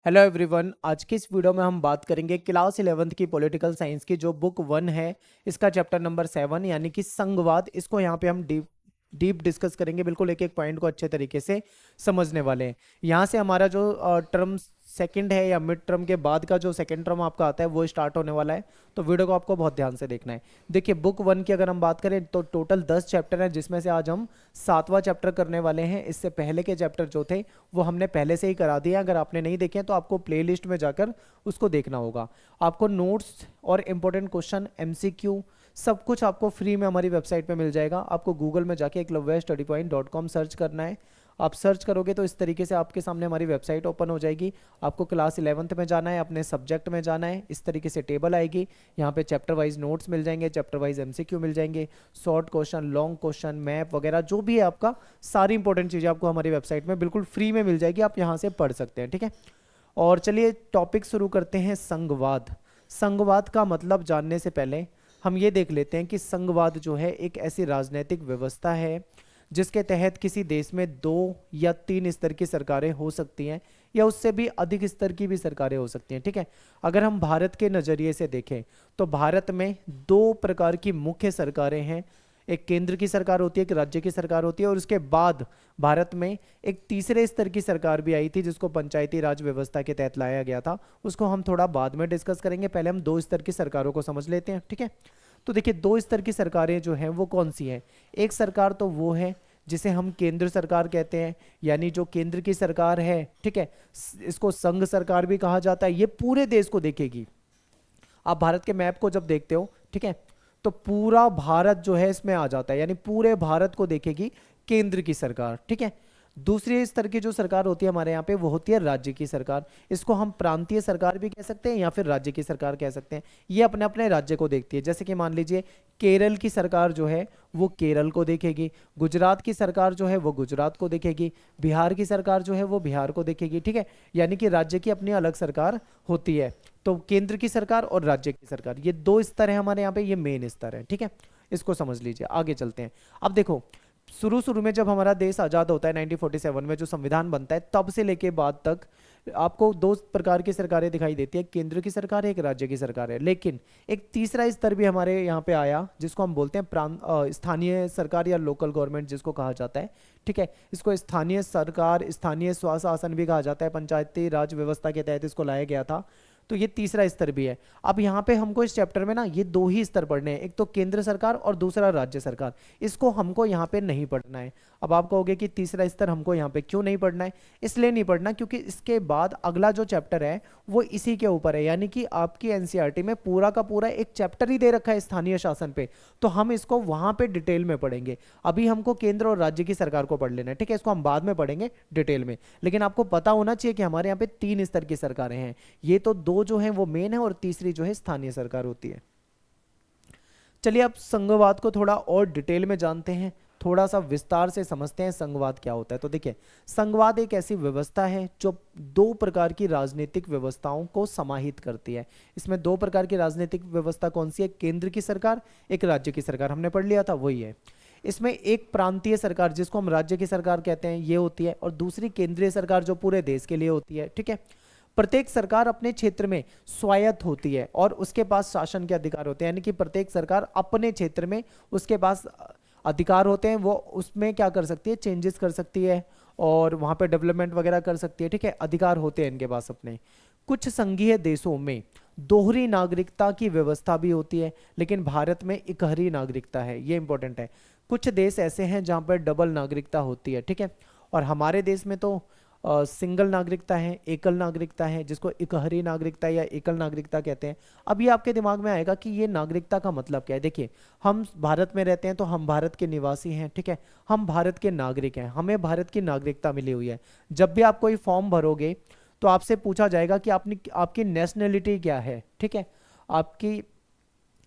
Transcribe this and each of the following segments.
Hello everyone, आज की इस वीडियो में हम बात करेंगे क्लास 11th की पॉलिटिकल साइंस की जो बुक 1 है, इसका चैप्टर नंबर 7 यानी कि संघवाद। इसको यहाँ पे हम डीप डिस्कस करेंगे, बिल्कुल एक एक पॉइंट को अच्छे तरीके से समझने वाले हैं। यहाँ से हमारा जो टर्म सेकंड है या मिड टर्म के बाद का जो सेकंड टर्म आपका आता है वो स्टार्ट होने वाला है, तो वीडियो को आपको बहुत ध्यान से देखना है। देखिए, बुक 1 की अगर हम बात करें तो टोटल 10 चैप्टर हैं, जिसमें से आज हम 7वां चैप्टर करने वाले हैं। इससे पहले के चैप्टर जो थे वो हमने पहले से ही करा दिया। अगर आपने नहीं देखे तो आपको प्लेलिस्ट में जाकर उसको देखना होगा। आपको नोट्स और इंपॉर्टेंट क्वेश्चन, एमसीक्यू, सब कुछ आपको फ्री में हमारी वेबसाइट पे मिल जाएगा। आपको गूगल में जाके eklavyastudypoint.com सर्च करना है। आप सर्च करोगे तो इस तरीके से आपके सामने हमारी वेबसाइट ओपन हो जाएगी। आपको क्लास 11th में जाना है, अपने सब्जेक्ट में जाना है, इस तरीके से टेबल आएगी। यहाँ पे चैप्टर वाइज नोट्स मिल जाएंगे, चैप्टर वाइज एमसीक्यू मिल जाएंगे, short question, long question, map वगैरह जो भी है आपका, सारी इंपॉर्टेंट चीज़ें आपको हमारी वेबसाइट में बिल्कुल फ्री में मिल जाएगी। आप यहाँ से पढ़ सकते हैं, ठीक है। और चलिए टॉपिक शुरू करते हैं, संघवाद। संघवाद का मतलब जानने से पहले हम ये देख लेते हैं कि संघवाद जो है एक ऐसी राजनीतिक व्यवस्था है जिसके तहत किसी देश में 2 या 3 स्तर की सरकारें हो सकती हैं, या उससे भी अधिक स्तर की भी सरकारें हो सकती हैं, ठीक है। अगर हम भारत के नज़रिए से देखें तो भारत में 2 प्रकार की मुख्य सरकारें हैं। एक केंद्र की सरकार होती है, एक राज्य की सरकार होती है, और उसके बाद भारत में एक तीसरे स्तर की सरकार भी आई थी जिसको पंचायती राज व्यवस्था के तहत लाया गया था। उसको हम थोड़ा बाद में डिस्कस करेंगे, पहले हम 2 स्तर की सरकारों को समझ लेते हैं, ठीक है। तो देखिए, 2 स्तर की सरकारें जो हैं वो कौन सी हैं। एक सरकार तो वो है जिसे हम केंद्र सरकार कहते हैं, यानी जो केंद्र की सरकार है, ठीक है। इसको संघ सरकार भी कहा जाता है। ये पूरे देश को देखेगी। आप भारत के मैप को जब देखते हो, ठीक है, तो पूरा भारत जो है इसमें आ जाता है, यानी पूरे भारत को देखेगी केंद्र की सरकार, ठीक है। दूसरे स्तर की जो सरकार होती है हमारे यहाँ पे, वो होती है राज्य की सरकार। इसको हम प्रांतीय सरकार भी कह सकते हैं या फिर राज्य की सरकार कह सकते हैं। ये अपने अपने राज्य को देखती है। जैसे कि मान लीजिए, केरल की सरकार जो है वो केरल को देखेगी, गुजरात की सरकार जो है वो गुजरात को देखेगी, बिहार की सरकार जो है वो बिहार को देखेगी, ठीक है। यानी कि राज्य की अपनी अलग सरकार होती है। तो केंद्र की सरकार और राज्य की सरकार, ये 2 स्तर है हमारे यहाँ पे, ये मेन स्तर है, ठीक है। इसको समझ लीजिए। आगे चलते हैं। अब देखो, शुरू शुरू में जब हमारा देश आज़ाद होता है 1947 में, जो संविधान बनता है, तब से लेके बाद तक आपको 2 प्रकार की सरकारें दिखाई देती है, केंद्र की सरकार है, एक राज्य की सरकार है। लेकिन एक तीसरा स्तर भी हमारे यहाँ पे आया जिसको हम बोलते हैं स्थानीय सरकार या लोकल गवर्नमेंट जिसको कहा जाता है, ठीक है। इसको स्थानीय सरकार, स्थानीय स्वशासन भी कहा जाता है। पंचायती राज व्यवस्था के तहत इसको लाया गया था। तो ये तीसरा स्तर भी है। अब यहाँ पे हमको इस चैप्टर में ना ये 2 ही स्तर पढ़ने हैं, एक तो केंद्र सरकार और दूसरा राज्य सरकार। इसको हमको यहाँ पे नहीं पढ़ना है। अब आप कहोगे कि तीसरा स्तर हमको यहाँ पे क्यों नहीं पढ़ना है। इसलिए नहीं पढ़ना क्योंकि इसके बाद अगला जो चैप्टर है वो इसी के ऊपर है, यानी कि आपकी एनसीईआरटी में पूरा का पूरा एक चैप्टर ही दे रखा है स्थानीय शासन पे। तो हम इसको वहां पे डिटेल में पढ़ेंगे। अभी हमको केंद्र और राज्य की सरकार को पढ़ लेना है, ठीक है। इसको हम बाद में पढ़ेंगे डिटेल में। लेकिन आपको पता होना चाहिए कि हमारे यहाँ पे 3 स्तर की सरकारें हैं। ये तो 2 जो हैं वो मेन है और तीसरी जो है स्थानीय सरकार होती है। चलिए अब संघवाद को थोड़ा और डिटेल में जानते हैं, थोड़ा सा विस्तार से समझते हैं संघवाद क्या होता है। तो देखिए, संघवाद एक ऐसी व्यवस्था है जो 2 प्रकार की राजनीतिक व्यवस्थाओं को समाहित करती है। इसमें 2 प्रकार की राजनीतिक व्यवस्था कौन सी है, केंद्र की सरकार, एक राज्य की सरकार, हमने पढ़ लिया था वही है। इसमें एक प्रांतीय सरकार जिसको हम राज्य की सरकार कहते हैं ये होती है, और दूसरी केंद्रीय सरकार जो पूरे देश के लिए होती है, ठीक है। प्रत्येक सरकार अपने क्षेत्र में स्वायत्त होती है और उसके पास शासन के अधिकार होते हैं, यानी कि प्रत्येक सरकार अपने क्षेत्र में उसके पास अधिकार होते हैं। वो उसमें क्या कर सकती है, चेंजेस कर सकती है और वहाँ पे डेवलपमेंट वगैरह कर सकती है, ठीक है। अधिकार होते हैं इनके पास अपने। कुछ संघीय देशों में दोहरी नागरिकता की व्यवस्था भी होती है, लेकिन भारत में इकहरी नागरिकता है, ये इंपॉर्टेंट है। कुछ देश ऐसे हैं जहाँ पर डबल नागरिकता होती है, ठीक है। और हमारे देश में तो सिंगल नागरिकता है, एकल नागरिकता है, जिसको इकहरी नागरिकता या एकल नागरिकता कहते हैं। अब ये आपके दिमाग में आएगा कि ये नागरिकता का मतलब क्या है। देखिए, हम भारत में रहते हैं तो हम भारत के निवासी हैं, ठीक है। हम भारत के नागरिक हैं, हमें भारत की नागरिकता मिली हुई है। जब भी आप कोई फॉर्म भरोगे तो आपसे पूछा जाएगा कि आपकी नेशनलिटी क्या है, ठीक है, आपकी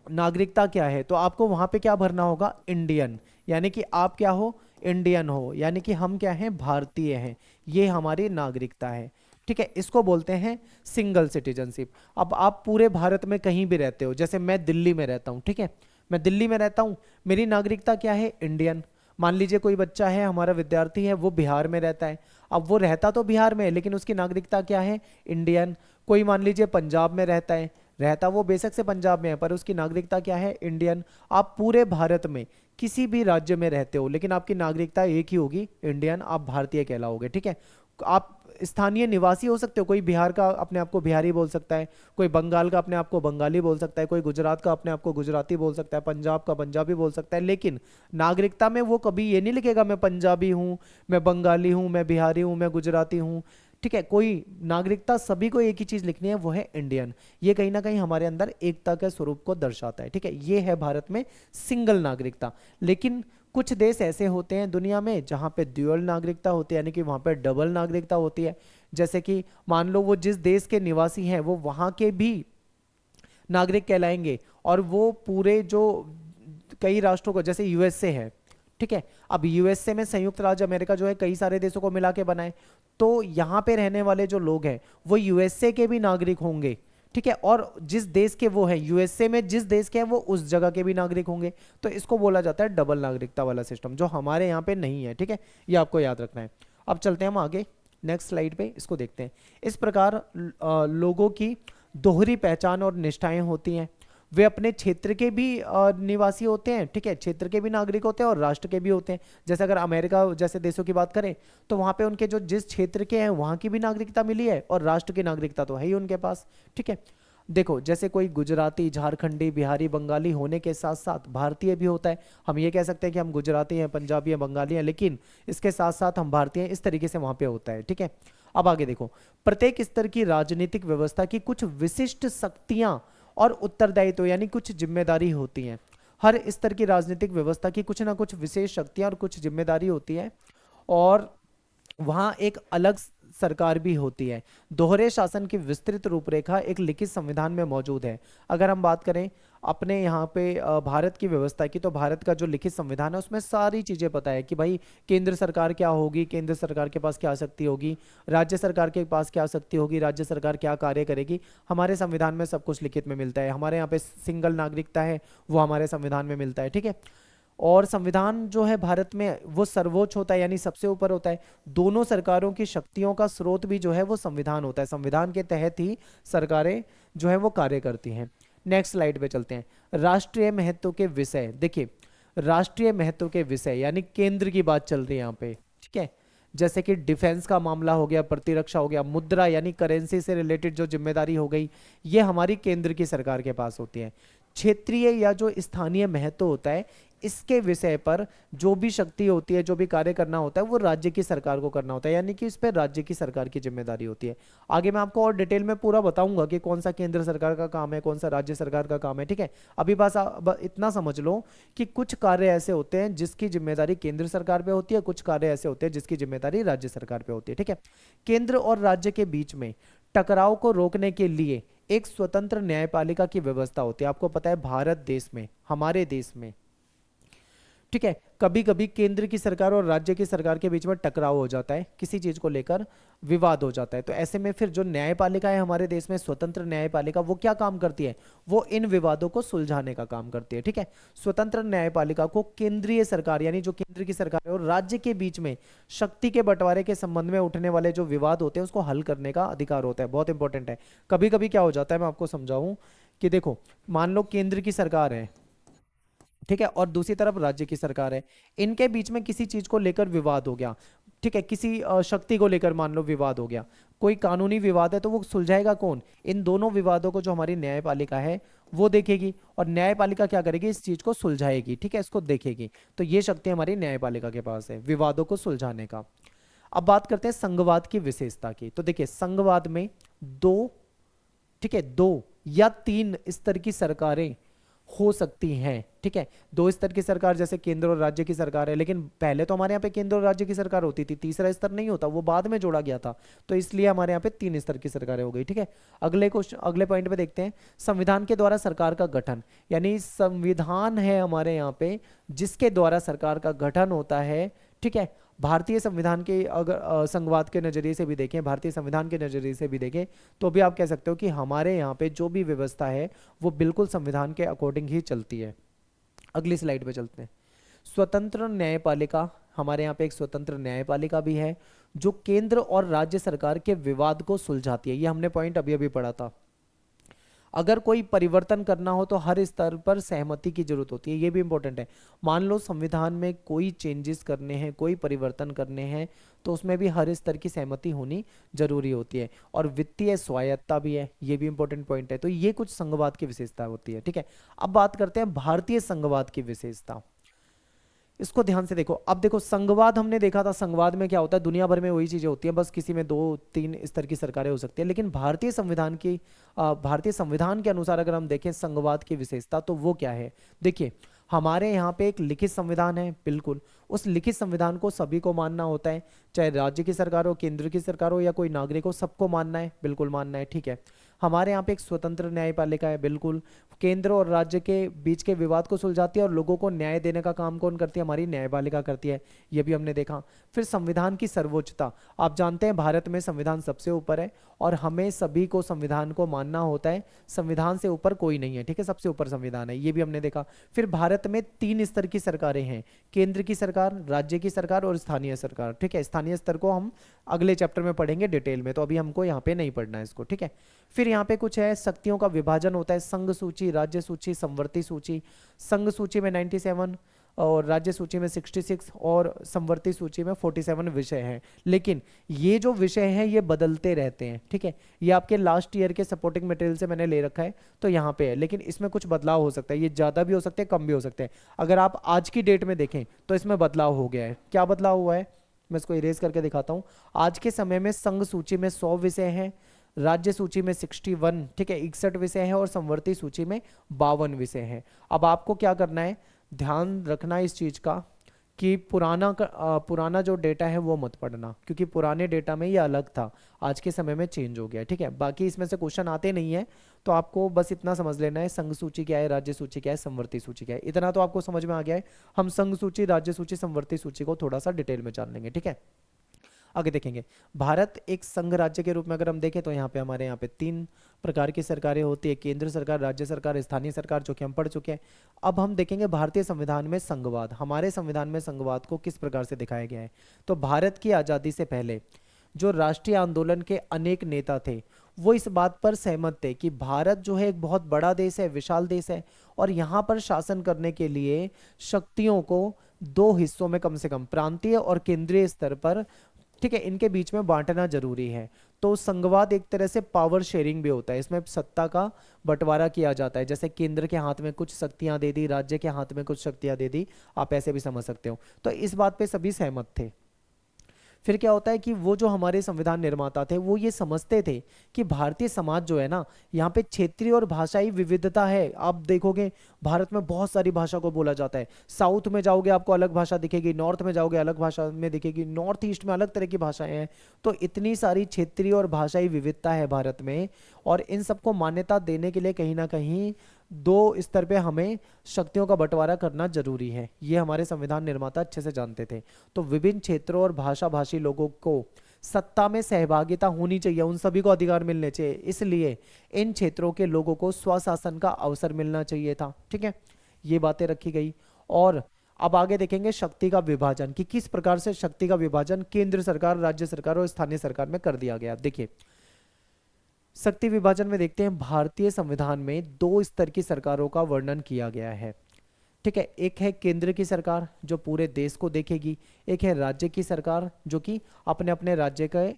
नागरिकता क्या है। तो आपको वहां पे क्या भरना होगा, इंडियन, यानी कि आप क्या हो, इंडियन हो, यानी कि हम क्या हैं, भारतीय हैं। ये हमारी नागरिकता है, ठीक है। इसको बोलते हैं सिंगल सिटीजनशिप। अब आप पूरे भारत में कहीं भी रहते हो, जैसे मैं दिल्ली में रहता हूँ, ठीक है, मैं दिल्ली में रहता हूँ, मेरी नागरिकता क्या है, इंडियन। मान लीजिए कोई बच्चा है, हमारा विद्यार्थी है, वो बिहार में रहता है। अब वो रहता तो बिहार में है, लेकिन उसकी नागरिकता क्या है? इंडियन। कोई मान लीजिए पंजाब में रहता है, रहता वो बेशक से पंजाब में है, पर उसकी नागरिकता क्या है? इंडियन। आप पूरे भारत में किसी भी राज्य में रहते हो, लेकिन आपकी नागरिकता एक ही होगी, इंडियन, आप भारतीय कहलाओगे, ठीक है। आप स्थानीय निवासी हो सकते हो, कोई बिहार का अपने आप को बिहारी बोल सकता है, कोई बंगाल का अपने आप को बंगाली बोल सकता है, कोई गुजरात का अपने आप को गुजराती बोल सकता है, पंजाब का पंजाबी बोल सकता है, लेकिन नागरिकता में वो कभी ये नहीं लिखेगा मैं पंजाबी हूँ, मैं बंगाली हूँ, मैं बिहारी हूँ, मैं गुजराती हूँ, ठीक है। कोई नागरिकता सभी को एक ही चीज लिखनी है, वो है इंडियन। ये कहीं ना कहीं हमारे अंदर एकता के स्वरूप को दर्शाता है, ठीक है। ये है भारत में सिंगल नागरिकता। लेकिन कुछ देश ऐसे होते हैं दुनिया में जहां पे ड्यूअल नागरिकता होती है, यानी कि वहां पे डबल नागरिकता होती है। जैसे कि मान लो वो जिस देश के निवासी हैं वो वहां के भी नागरिक कहलाएंगे, और वो पूरे जो कई राष्ट्रों को, जैसे यूएसए है, ठीक है। अब यूएसए में संयुक्त राज्य अमेरिका जो है कई सारे देशों को मिला के बनाए, तो यहाँ पे रहने वाले जो लोग हैं वो यूएसए के भी नागरिक होंगे, ठीक है। और जिस देश के वो हैं, यूएसए में जिस देश के हैं वो उस जगह के भी नागरिक होंगे। तो इसको बोला जाता है डबल नागरिकता वाला सिस्टम, जो हमारे यहाँ पे नहीं है, ठीक है। ये आपको याद रखना है। अब चलते हैं हम आगे नेक्स्ट स्लाइड पे, इसको देखते हैं। इस प्रकार लोगों की दोहरी पहचान और निष्ठाएं होती हैं। वे अपने क्षेत्र के भी निवासी होते हैं, ठीक है, क्षेत्र के भी नागरिक होते हैं और राष्ट्र के भी होते हैं। जैसे अगर अमेरिका जैसे देशों की बात करें तो वहाँ पे उनके जो जिस क्षेत्र के हैं वहाँ की भी नागरिकता मिली है, और राष्ट्र की नागरिकता तो है ही उनके पास, ठीक है। देखो, जैसे कोई गुजराती, झारखंडी, बिहारी, बंगाली होने के साथ साथ भारतीय भी होता है। हम ये कह सकते हैं कि हम गुजराती हैं, पंजाबी हैं, बंगाली हैं, लेकिन इसके साथ साथ हम भारतीय हैं, इस तरीके से वहाँ पे होता है, ठीक है। अब आगे देखो, प्रत्येक स्तर की राजनीतिक व्यवस्था की कुछ विशिष्ट शक्तियां और उत्तरदायित्व यानी कुछ जिम्मेदारी होती हैं। हर स्तर की राजनीतिक व्यवस्था की कुछ ना कुछ विशेष शक्तियां और कुछ जिम्मेदारी होती है, और वहां एक अलग सरकार भी होती है। दोहरे शासन की विस्तृत रूपरेखा एक लिखित संविधान में मौजूद है। अगर हम बात करें अपने यहाँ पे भारत की व्यवस्था की, तो भारत का जो लिखित संविधान है उसमें सारी चीजें पता है कि भाई केंद्र सरकार क्या होगी, केंद्र सरकार के पास क्या शक्ति होगी, राज्य सरकार के पास क्या शक्ति होगी, राज्य सरकार क्या कार्य करेगी। हमारे संविधान में सब कुछ लिखित में मिलता है। हमारे यहाँ पे सिंगल नागरिकता है, वो हमारे संविधान में मिलता है, ठीक है। और संविधान जो है भारत में वो सर्वोच्च होता है, यानी सबसे ऊपर होता है। दोनों सरकारों की शक्तियों का स्रोत भी जो है वो संविधान होता है। संविधान के तहत ही सरकारें जो है वो कार्य करती हैं। नेक्स्ट स्लाइड पे चलते हैं। राष्ट्रीय महत्व के विषय, देखिए राष्ट्रीय महत्व के विषय यानी केंद्र की बात चल रही है यहाँ पे, ठीक है। जैसे कि डिफेंस का मामला हो गया, प्रतिरक्षा हो गया, मुद्रा यानी करेंसी से रिलेटेड जो जिम्मेदारी हो गई, ये हमारी केंद्र की सरकार के पास होती है। क्षेत्रीय या जो स्थानीय महत्व होता है, इसके विषय पर जो भी शक्ति होती है, जो भी कार्य करना होता है, वो राज्य की सरकार को करना होता है, यानी कि इस पर राज्य की सरकार की जिम्मेदारी होती है। आगे मैं आपको और डिटेल में पूरा बताऊंगा कि कौन सा केंद्र सरकार का काम है, कौन सा राज्य सरकार का काम है, ठीक है। अभी बस इतना समझ लो कि कुछ कार्य ऐसे होते हैं जिसकी जिम्मेदारी केंद्र सरकार पे होती है, कुछ कार्य ऐसे होते हैं जिसकी जिम्मेदारी राज्य सरकार पे होती है, ठीक है। केंद्र और राज्य के बीच में टकराव को रोकने के लिए एक स्वतंत्र न्यायपालिका की व्यवस्था होती है। आपको पता है भारत देश में, हमारे देश में, ठीक है, कभी कभी केंद्र की सरकार और राज्य की सरकार के बीच में टकराव हो जाता है, किसी चीज को लेकर विवाद हो जाता है। तो ऐसे में फिर जो न्यायपालिका है हमारे देश में, स्वतंत्र न्यायपालिका, वो क्या काम करती है? वो इन विवादों को सुलझाने का काम करती है, ठीक है। स्वतंत्र न्यायपालिका को केंद्रीय सरकार यानी जो केंद्र की सरकार है और राज्य के बीच में शक्ति के बंटवारे के संबंध में उठने वाले जो विवाद होते हैं उसको हल करने का अधिकार होता है। बहुत इंपॉर्टेंट है। कभी कभी क्या हो जाता है, मैं आपको समझाऊं कि देखो, मान लो केंद्र की सरकार है, ठीक है, और दूसरी तरफ राज्य की सरकार है, इनके बीच में किसी चीज को लेकर विवाद हो गया, ठीक है, किसी शक्ति को लेकर मान लो विवाद हो गया, कोई कानूनी विवाद है, तो वो सुलझाएगा कौन? इन दोनों विवादों को जो हमारी न्यायपालिका है वो देखेगी, और न्यायपालिका क्या करेगी? इस चीज को सुलझाएगी, ठीक है, इसको देखेगी। तो ये शक्ति हमारी न्यायपालिका के पास है विवादों को सुलझाने का। अब बात करते हैं संघवाद की विशेषता की। तो देखिए, संघवाद में दो, ठीक है, दो या तीन स्तर की सरकारें हो सकती हैं, ठीक है। दो स्तर की सरकार जैसे केंद्र और राज्य की सरकार है, लेकिन पहले तो हमारे यहाँ पे केंद्र और राज्य की सरकार होती थी, तीसरा स्तर नहीं होता, वो बाद में जोड़ा गया था, तो इसलिए हमारे यहाँ पे तीन स्तर की सरकारें हो गई, ठीक है। अगले क्वेश्चन, अगले पॉइंट पे देखते हैं, संविधान के द्वारा सरकार का गठन, यानी संविधान है हमारे यहाँ पे जिसके द्वारा सरकार का गठन होता है, ठीक है। भारतीय संविधान के अगर संघवाद के नजरिए से भी देखें, भारतीय संविधान के नजरिए से भी देखें, तो भी आप कह सकते हो कि हमारे यहाँ पे जो भी व्यवस्था है वो बिल्कुल संविधान के अकॉर्डिंग ही चलती है। अगली स्लाइड पे चलते हैं। स्वतंत्र न्यायपालिका, हमारे यहाँ पे एक स्वतंत्र न्यायपालिका भी है जो केंद्र और राज्य सरकार के विवाद को सुलझाती है। ये हमने पॉइंट अभी अभी पढ़ा था। अगर कोई परिवर्तन करना हो तो हर स्तर पर सहमति की जरूरत होती है, ये भी इंपॉर्टेंट है। मान लो संविधान में कोई चेंजेस करने हैं, कोई परिवर्तन करने हैं, तो उसमें भी हर स्तर की सहमति होनी जरूरी होती है। और वित्तीय स्वायत्ता भी है, ये भी इंपॉर्टेंट पॉइंट है। तो ये कुछ संघवाद की विशेषता होती है, ठीक है। अब बात करते हैं भारतीय संघवाद की विशेषता। इसको ध्यान से देखो। अब देखो, संघवाद हमने देखा था, संघवाद में क्या होता है, दुनिया भर में वही चीजें होती हैं, बस किसी में 2-3 स्तर की सरकारें हो सकती है। लेकिन भारतीय संविधान के अनुसार अगर हम देखें संघवाद की विशेषता, तो वो क्या है। देखिए, हमारे यहाँ पे एक लिखित संविधान है, बिल्कुल। उस लिखित संविधान को सभी को मानना होता है, चाहे राज्य की सरकार हो, केंद्र की सरकार हो, या कोई नागरिक हो, सबको मानना है, बिल्कुल मानना है, ठीक है। हमारे यहाँ पे एक स्वतंत्र न्यायपालिका है, बिल्कुल। केंद्र और राज्य के बीच के विवाद को सुलझाती है और लोगों को न्याय देने का काम कौन करती है, हमारी न्यायपालिका करती है, ये भी हमने देखा। फिर संविधान की सर्वोच्चता, आप जानते हैं भारत में संविधान सबसे ऊपर है और हमें सभी को संविधान को मानना होता है, संविधान से ऊपर कोई नहीं है, ठीक है, सबसे ऊपर संविधान है, ये भी हमने देखा। फिर भारत में 3 स्तर की सरकारें हैं, केंद्र की सरकार, राज्य की सरकार और स्थानीय सरकार, ठीक है। स्थानीय स्तर को हम अगले चैप्टर में पढ़ेंगे डिटेल में, तो अभी हमको यहाँ पे नहीं पढ़ना है इसको, ठीक है। फिर यहाँ पे कुछ है, शक्तियों का विभाजन होता है, संघ सूची, राज्य सूची, संवर्ती सूची। संघ सूची में 97 और राज्य सूची में 66 और संवर्ती सूची में 47 विषय हैं। लेकिन ये जो विषय हैं ये बदलते रहते हैं, ठीक है। ये आपके लास्ट ईयर के सपोर्टिंग मटेरियल से मैंने ले रखा है, तो यहाँ पे है। लेकिन इसमें कुछ बदलाव हो सकता है, ये ज़्यादा भी हो सकते हैं, कम भी हो सकते हैं। अगर आप आज की डेट में देखें तो इसमें बदलाव हो गया है। क्या बदलाव हुआ है, मैं इसको इरेज करके दिखाता हूँ। आज के समय में संघ सूची में 100 विषय हैं, राज्य सूची में 61, ठीक है, 61 विषय हैं और संवर्ती सूची में 52 विषय हैं। अब आपको क्या करना है, ध्यान रखना इस चीज का कि पुराना जो डेटा है वो मत पढ़ना, क्योंकि पुराने डेटा में ये अलग था, आज के समय में चेंज हो गया, ठीक है। बाकी इसमें से क्वेश्चन आते नहीं है, तो आपको बस इतना समझ लेना है, संघ सूची क्या है, राज्य सूची क्या है, संवर्ती सूची क्या है, इतना तो आपको समझ में आ गया है। हम संघ सूची, राज्य सूची, संवर्ती सूची को थोड़ा सा डिटेल में जान लेंगे, ठीक है। आगे देखेंगे, भारत एक संघ राज्य के रूप में अगर हम देखें तो यहाँ पे हमारे यहाँ पे 3 प्रकार की सरकारें होती है, केंद्र सरकार, राज्य सरकार, स्थानीय सरकार, जो कि हम पढ़ चुके हैं। अब हम देखेंगे भारतीय संविधान में संघवाद, हमारे संविधान में संघवाद को किस प्रकार से दिखाया गया है। तो भारत की आज़ादी से पहले जो राष्ट्रीय आंदोलन के अनेक नेता थे वो इस बात पर सहमत थे कि भारत जो है एक बहुत बड़ा देश है, विशाल देश है, और यहाँ पर शासन करने के लिए शक्तियों को 2 हिस्सों में कम से कम प्रांतीय और केंद्रीय स्तर पर, ठीक है, इनके बीच में बांटना जरूरी है। तो संघवाद एक तरह से पावर शेयरिंग भी होता है, इसमें सत्ता का बंटवारा किया जाता है, जैसे केंद्र के हाथ में कुछ शक्तियां दे दी, राज्य के हाथ में कुछ शक्तियां दे दी, आप ऐसे भी समझ सकते हो। तो इस बात पे सभी सहमत थे। फिर क्या होता है कि वो जो हमारे संविधान निर्माता थे वो ये समझते थे कि भारतीय समाज जो है ना, यहाँ पे क्षेत्रीय और भाषाई विविधता है। आप देखोगे भारत में बहुत सारी भाषा को बोला जाता है, साउथ में जाओगे आपको अलग भाषा दिखेगी, नॉर्थ में जाओगे अलग भाषा में दिखेगी, नॉर्थ ईस्ट में अलग तरह की भाषाएं हैं। तो इतनी सारी क्षेत्रीय और भाषाई विविधता है भारत में, और इन सबको मान्यता देने के लिए कहीं ना कहीं 2 स्तर पे हमें शक्तियों का बंटवारा करना जरूरी है, ये हमारे संविधान निर्माता अच्छे से जानते थे। तो विभिन्न क्षेत्रों और भाषा भाषी लोगों को सत्ता में सहभागिता होनी चाहिए, उन सभी को अधिकार मिलने चाहिए, इसलिए इन क्षेत्रों के लोगों को स्वशासन का अवसर मिलना चाहिए था, ठीक है। ये बातें रखी गई। और अब आगे देखेंगे शक्ति का विभाजन, कि किस प्रकार से शक्ति का विभाजन केंद्र सरकार, राज्य सरकार और स्थानीय सरकार में कर दिया गया। देखिए, शक्ति विभाजन में देखते हैं, भारतीय संविधान में 2 स्तर की सरकारों का वर्णन किया गया है, ठीक है। एक है केंद्र की सरकार जो पूरे देश को देखेगी, एक है राज्य की सरकार जो कि अपने अपने राज्य के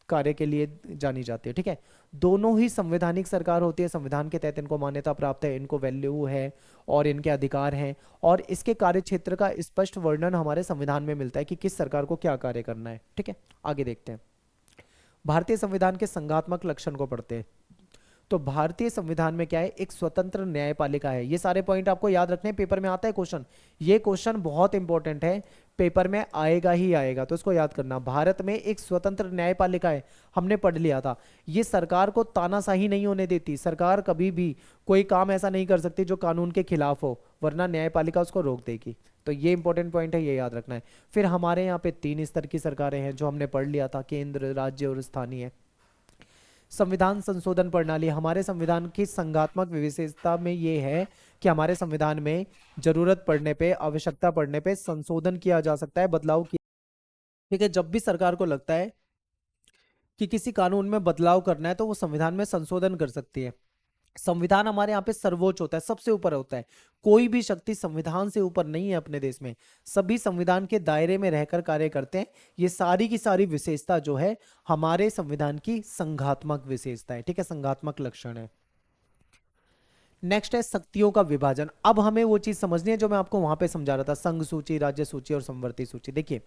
कार्य के लिए जानी जाती है, ठीक है। दोनों ही संवैधानिक सरकार होती है, संविधान के तहत इनको मान्यता प्राप्त है, इनको वैल्यू है और इनके अधिकार हैं, और इसके कार्य क्षेत्र का स्पष्ट वर्णन हमारे संविधान में मिलता है कि किस सरकार को क्या कार्य करना है, ठीक है। आगे देखते हैं, भारतीय संविधान के संघात्मक लक्षण को पढ़ते हैं। तो भारतीय संविधान में क्या है, एक स्वतंत्र न्यायपालिका है। ये सारे पॉइंट आपको याद रखने हैं, पेपर में आता है क्वेश्चन, ये क्वेश्चन बहुत इंपॉर्टेंट है, पेपर में आएगा ही आएगा, तो इसको याद करना। भारत में एक स्वतंत्र न्यायपालिका है, हमने पढ़ लिया था। ये सरकार को तानाशाही नहीं होने देती, सरकार कभी भी कोई काम ऐसा नहीं कर सकती जो कानून के खिलाफ हो, वरना न्यायपालिका उसको रोक देगी। तो ये इंपॉर्टेंट पॉइंट है, ये याद रखना है। फिर हमारे यहाँ पे 3 स्तर की सरकारें हैं जो हमने पढ़ लिया था, केंद्र, राज्य और स्थानीय। संविधान संशोधन प्रणाली, हमारे संविधान की संघात्मक विशेषता में ये है कि हमारे संविधान में जरूरत पड़ने पे, आवश्यकता पड़ने पे संशोधन किया जा सकता है, बदलाव किया। ठीक है, जब भी सरकार को लगता है कि किसी कानून में बदलाव करना है तो वो संविधान में संशोधन कर सकती है। संविधान हमारे यहाँ पे सर्वोच्च होता है, सबसे ऊपर होता है। कोई भी शक्ति संविधान से ऊपर नहीं है अपने देश में। सभी संविधान के दायरे में रहकर कार्य करते हैं। ये सारी की सारी विशेषता जो है हमारे संविधान की संघात्मक विशेषता है। ठीक है, संघात्मक लक्षण है। नेक्स्ट है शक्तियों का विभाजन। अब हमें वो चीज समझनी है जो मैं आपको वहां पे समझा रहा था, संघ सूची, राज्य सूची और संवर्ती सूची। देखिए,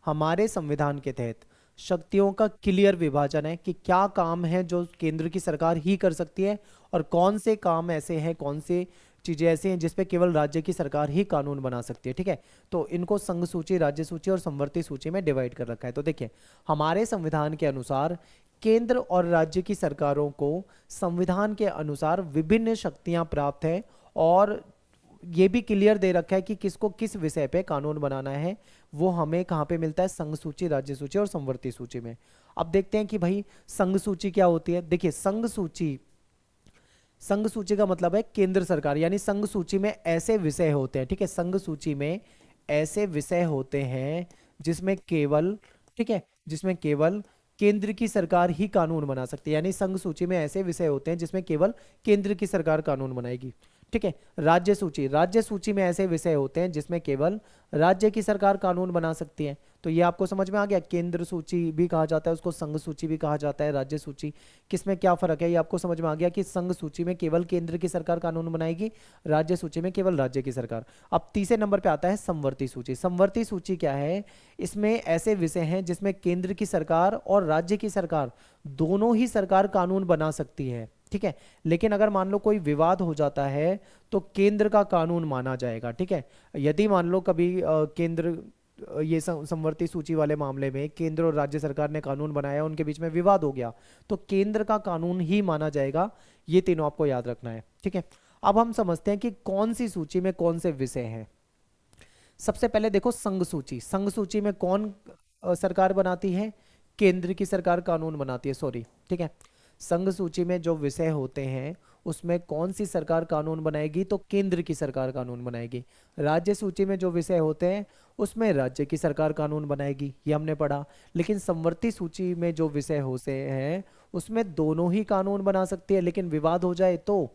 हमारे संविधान के तहत शक्तियों का क्लियर विभाजन है कि क्या काम है जो केंद्र की सरकार ही कर सकती है और कौन से काम ऐसे हैं, कौन से चीजें ऐसे हैं जिसपे केवल राज्य की सरकार ही कानून बना सकती है। ठीक है, तो इनको संघ सूची, राज्य सूची और संवर्ती सूची में डिवाइड कर रखा है। तो देखिए, हमारे संविधान के अनुसार केंद्र और राज्य की सरकारों को संविधान के अनुसार विभिन्न शक्तियां प्राप्त है और ये भी क्लियर दे रखा है कि किसको किस विषय पे कानून बनाना है। वो हमें कहाँ पे मिलता है? संघ सूची, राज्य सूची और संवर्ती सूची में। अब देखते हैं कि भाई संघ सूची क्या होती है। देखिए, संघ सूची, संघ सूची का मतलब है केंद्र सरकार, यानी संघ सूची में ऐसे विषय होते हैं। ठीक है, संघ सूची में ऐसे विषय होते हैं जिसमें केवल, ठीक है, जिसमें केवल केंद्र की सरकार ही कानून बना सकती है। यानी संघ सूची में ऐसे विषय होते हैं जिसमें केवल केंद्र की सरकार कानून बनाएगी। ठीक है, राज्य सूची, राज्य सूची में ऐसे विषय होते हैं जिसमें केवल राज्य की सरकार कानून बना सकती है। तो ये आपको समझ में आ गया। केंद्र सूची भी कहा जाता है उसको, संघ सूची भी कहा जाता है, राज्य सूची। किसमें क्या फर्क है ये आपको समझ में आ गया कि संघ सूची में केवल केंद्र की सरकार कानून बनाएगी, राज्य सूची में केवल राज्य की सरकार। अब तीसरे नंबर पे आता है संवर्ती सूची। संवर्ती सूची क्या है? इसमें ऐसे विषय हैं जिसमें केंद्र की सरकार और राज्य की सरकार दोनों ही सरकार कानून बना सकती है। ठीक है, लेकिन अगर मान लो कोई विवाद हो जाता है तो केंद्र का कानून माना जाएगा। ठीक है, यदि मान लो कभी केंद्र, ये संवर्ती सूची वाले मामले में केंद्र और राज्य सरकार ने कानून बनाया, उनके बीच में विवाद हो गया, तो केंद्र का कानून ही माना जाएगा। ये तीनों आपको याद रखना है। ठीक है, अब हम समझते हैं कि कौन सी सूची में कौन से विषय हैं। सबसे पहले देखो संघ सूची। संघ सूची में कौन सरकार बनाती है? केंद्र की सरकार कानून बनाती है, सॉरी। ठीक है, संघ सूची में जो विषय होते हैं उसमें कौन सी सरकार कानून बनाएगी? तो केंद्र की सरकार कानून बनाएगी। राज्य सूची में जो विषय होते हैं उसमें राज्य की सरकार कानून बनाएगी, ये हमने पढ़ा। लेकिन संवर्ती सूची में जो विषय होते हैं उसमें दोनों ही कानून बना सकती है, लेकिन विवाद हो जाए तो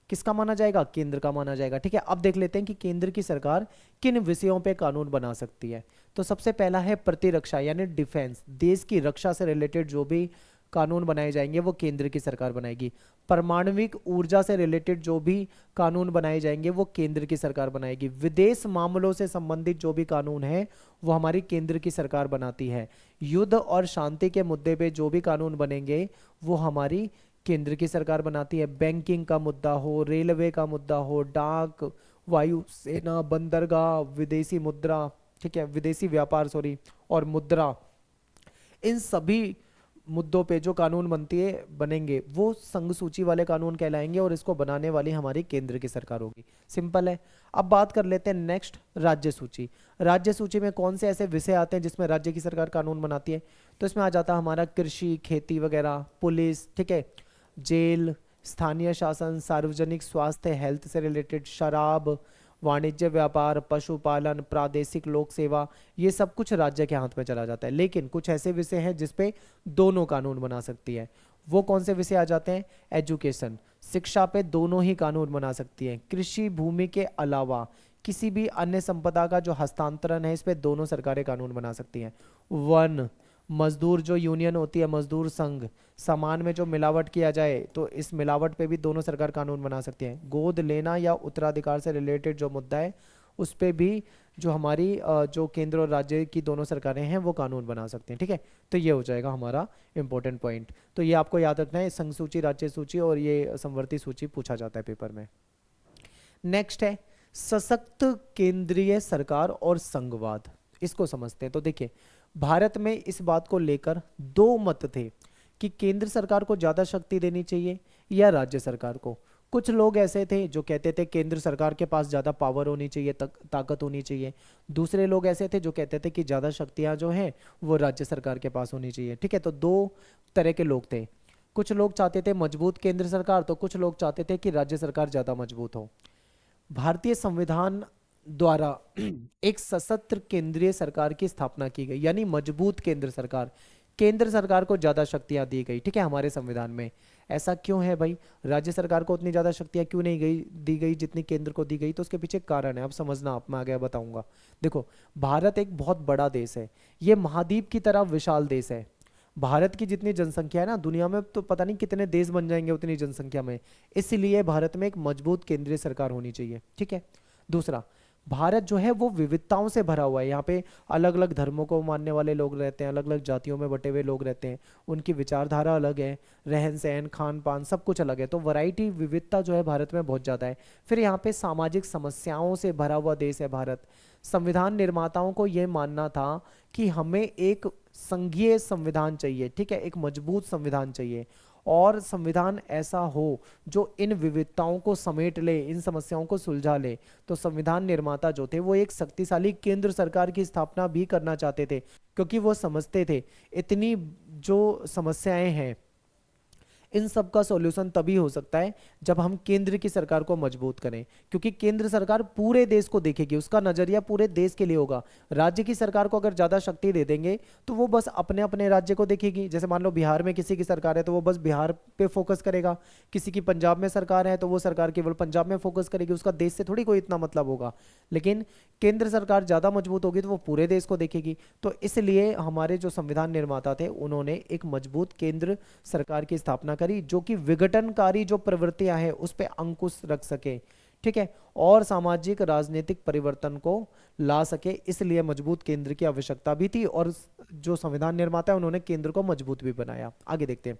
किसका माना जाएगा? केंद्र का माना जाएगा। ठीक है, अब देख लेते हैं कि केंद्र की सरकार किन विषयों पे कानून बना सकती है। तो सबसे पहला है प्रतिरक्षा, यानी डिफेंस। देश की रक्षा से रिलेटेड जो भी कानून बनाए जाएंगे वो केंद्र की सरकार बनाएगी। परमाणविक ऊर्जा से रिलेटेड जो भी कानून बनाए जाएंगे वो केंद्र की सरकार बनाएगी। विदेश मामलों से संबंधित जो भी कानून है वो हमारी केंद्र की सरकार बनाती है। युद्ध और शांति के मुद्दे पे जो भी कानून बनेंगे वो हमारी केंद्र की सरकार बनाती है। बैंकिंग का मुद्दा हो, रेलवे का मुद्दा हो, डाक, वायुसेना, बंदरगाह, विदेशी मुद्रा, ठीक है, विदेशी व्यापार, सॉरी, और मुद्रा, इन सभी मुद्दों पे जो कानून बनेंगे वो संघ सूची वाले कानून कहलाएंगे और इसको बनाने वाली हमारी केंद्र की सरकार होगी। सिंपल है। अब बात कर लेते हैं नेक्स्ट, राज्य सूची। राज्य सूची में कौन से ऐसे विषय आते हैं जिसमें राज्य की सरकार कानून बनाती है? तो इसमें आ जाता है हमारा कृषि, खेती वगैरह, पुलिस, ठीक है, जेल, स्थानीय शासन, सार्वजनिक स्वास्थ्य, हेल्थ से रिलेटेड, शराब, वाणिज्य व्यापार, पशुपालन, प्रादेशिक लोक सेवा, ये सब कुछ राज्य के हाथ में चला जाता है। लेकिन कुछ ऐसे विषय हैं जिसपे दोनों कानून बना सकती है। वो कौन से विषय आ जाते हैं? एजुकेशन, शिक्षा पे दोनों ही कानून बना सकती है। कृषि भूमि के अलावा किसी भी अन्य संपदा का जो हस्तांतरण है इस पे दोनों सरकारें कानून बना सकती हैं। वन, मजदूर जो यूनियन होती है, मजदूर संघ, सामान में जो मिलावट किया जाए तो इस मिलावट पे भी दोनों सरकार कानून बना सकती है। गोद लेना या उत्तराधिकार से रिलेटेड जो मुद्दा है उस पे भी जो हमारी जो केंद्र और राज्य की दोनों सरकारें हैं वो कानून बना सकते हैं। ठीक है, तो ये हो जाएगा हमारा इंपॉर्टेंट पॉइंट। तो ये आपको याद रखना है, संघ सूची, राज्य सूची और ये संवर्ती सूची पूछा जाता है पेपर में। नेक्स्ट है सशक्त केंद्रीय सरकार और संघवाद। इसको समझते हैं। तो देखिए, भारत में इस बात को लेकर दो मत थे कि केंद्र सरकार को ज्यादा शक्ति देनी चाहिए या राज्य सरकार को। कुछ लोग ऐसे थे जो कहते थे केंद्र सरकार के पास ज्यादा पावर होनी चाहिए, ताकत होनी चाहिए। दूसरे लोग ऐसे थे जो कहते थे कि ज्यादा शक्तियां जो हैं वो राज्य सरकार के पास होनी चाहिए। ठीक है, तो दो तरह के लोग थे। कुछ लोग चाहते थे मजबूत केंद्र सरकार, तो कुछ लोग चाहते थे कि राज्य सरकार ज़्यादा मजबूत हो। भारतीय संविधान द्वारा एक सशस्त्र केंद्रीय सरकार की स्थापना की गई, यानी मजबूत केंद्र सरकार, केंद्र सरकार को ज़्यादा शक्तियां दी गई, ठीक है, हमारे संविधान में। ऐसा क्यों है भाई, राज्य सरकार को उतनी ज़्यादा शक्तियां क्यों नहीं दी गई जितनी केंद्र को दी गई? तो उसके पीछे कारण है, अब समझना आप, मैं आगे बताऊंगा। देखो, भारत एक बहुत बड़ा देश है, ये महाद्वीप की तरह विशाल देश है। भारत की जितनी जनसंख्या है ना, दुनिया में तो पता नहीं कितने देश बन जाएंगे उतनी जनसंख्या में। इसलिए भारत में एक मजबूत केंद्रीय सरकार होनी चाहिए, ठीक है। दूसरा, भारत जो है वो विविधताओं से भरा हुआ है। यहाँ पे अलग अलग धर्मों को मानने वाले लोग रहते हैं, अलग अलग जातियों में बटे हुए लोग रहते हैं, उनकी विचारधारा अलग है, रहन सहन खान पान सब कुछ अलग है। तो वैरायटी, विविधता जो है भारत में बहुत ज़्यादा है। फिर यहाँ पे सामाजिक समस्याओं से भरा हुआ देश है भारत। संविधान निर्माताओं को ये मानना था कि हमें एक संघीय संविधान चाहिए, ठीक है, एक मजबूत संविधान चाहिए, और संविधान ऐसा हो जो इन विविधताओं को समेट ले, इन समस्याओं को सुलझा ले। तो संविधान निर्माता जो थे वो एक शक्तिशाली केंद्र सरकार की स्थापना भी करना चाहते थे, क्योंकि वो समझते थे इतनी जो समस्याएं हैं, इन सब का सॉल्यूशन तभी हो सकता है जब हम केंद्र की सरकार को मजबूत करें, क्योंकि केंद्र सरकार पूरे देश को देखेगी, उसका नजरिया पूरे देश के लिए होगा। राज्य की सरकार को अगर ज्यादा शक्ति दे देंगे तो वो बस अपने अपने राज्य को देखेगी। जैसे मान लो बिहार में किसी की सरकार है तो वो बस बिहार पे फोकस करेगा, किसी की पंजाब में सरकार है तो वो सरकार केवल पंजाब में फोकस करेगी, उसका देश से थोड़ी कोई इतना मतलब होगा। लेकिन केंद्र सरकार ज्यादा मजबूत होगी तो वो पूरे देश को देखेगी। तो इसलिए हमारे जो संविधान निर्माता थे उन्होंने एक मजबूत केंद्र सरकार की स्थापना करी, जो कि विघटनकारी जो प्रवृत्तियां हैं उस पर अंकुश रख सके, ठीक है, और सामाजिक राजनीतिक परिवर्तन को ला सके। इसलिए मजबूत केंद्र की आवश्यकता भी थी, और जो संविधान निर्माता है उन्होंने केंद्र को मजबूत भी बनाया। आगे देखते हैं।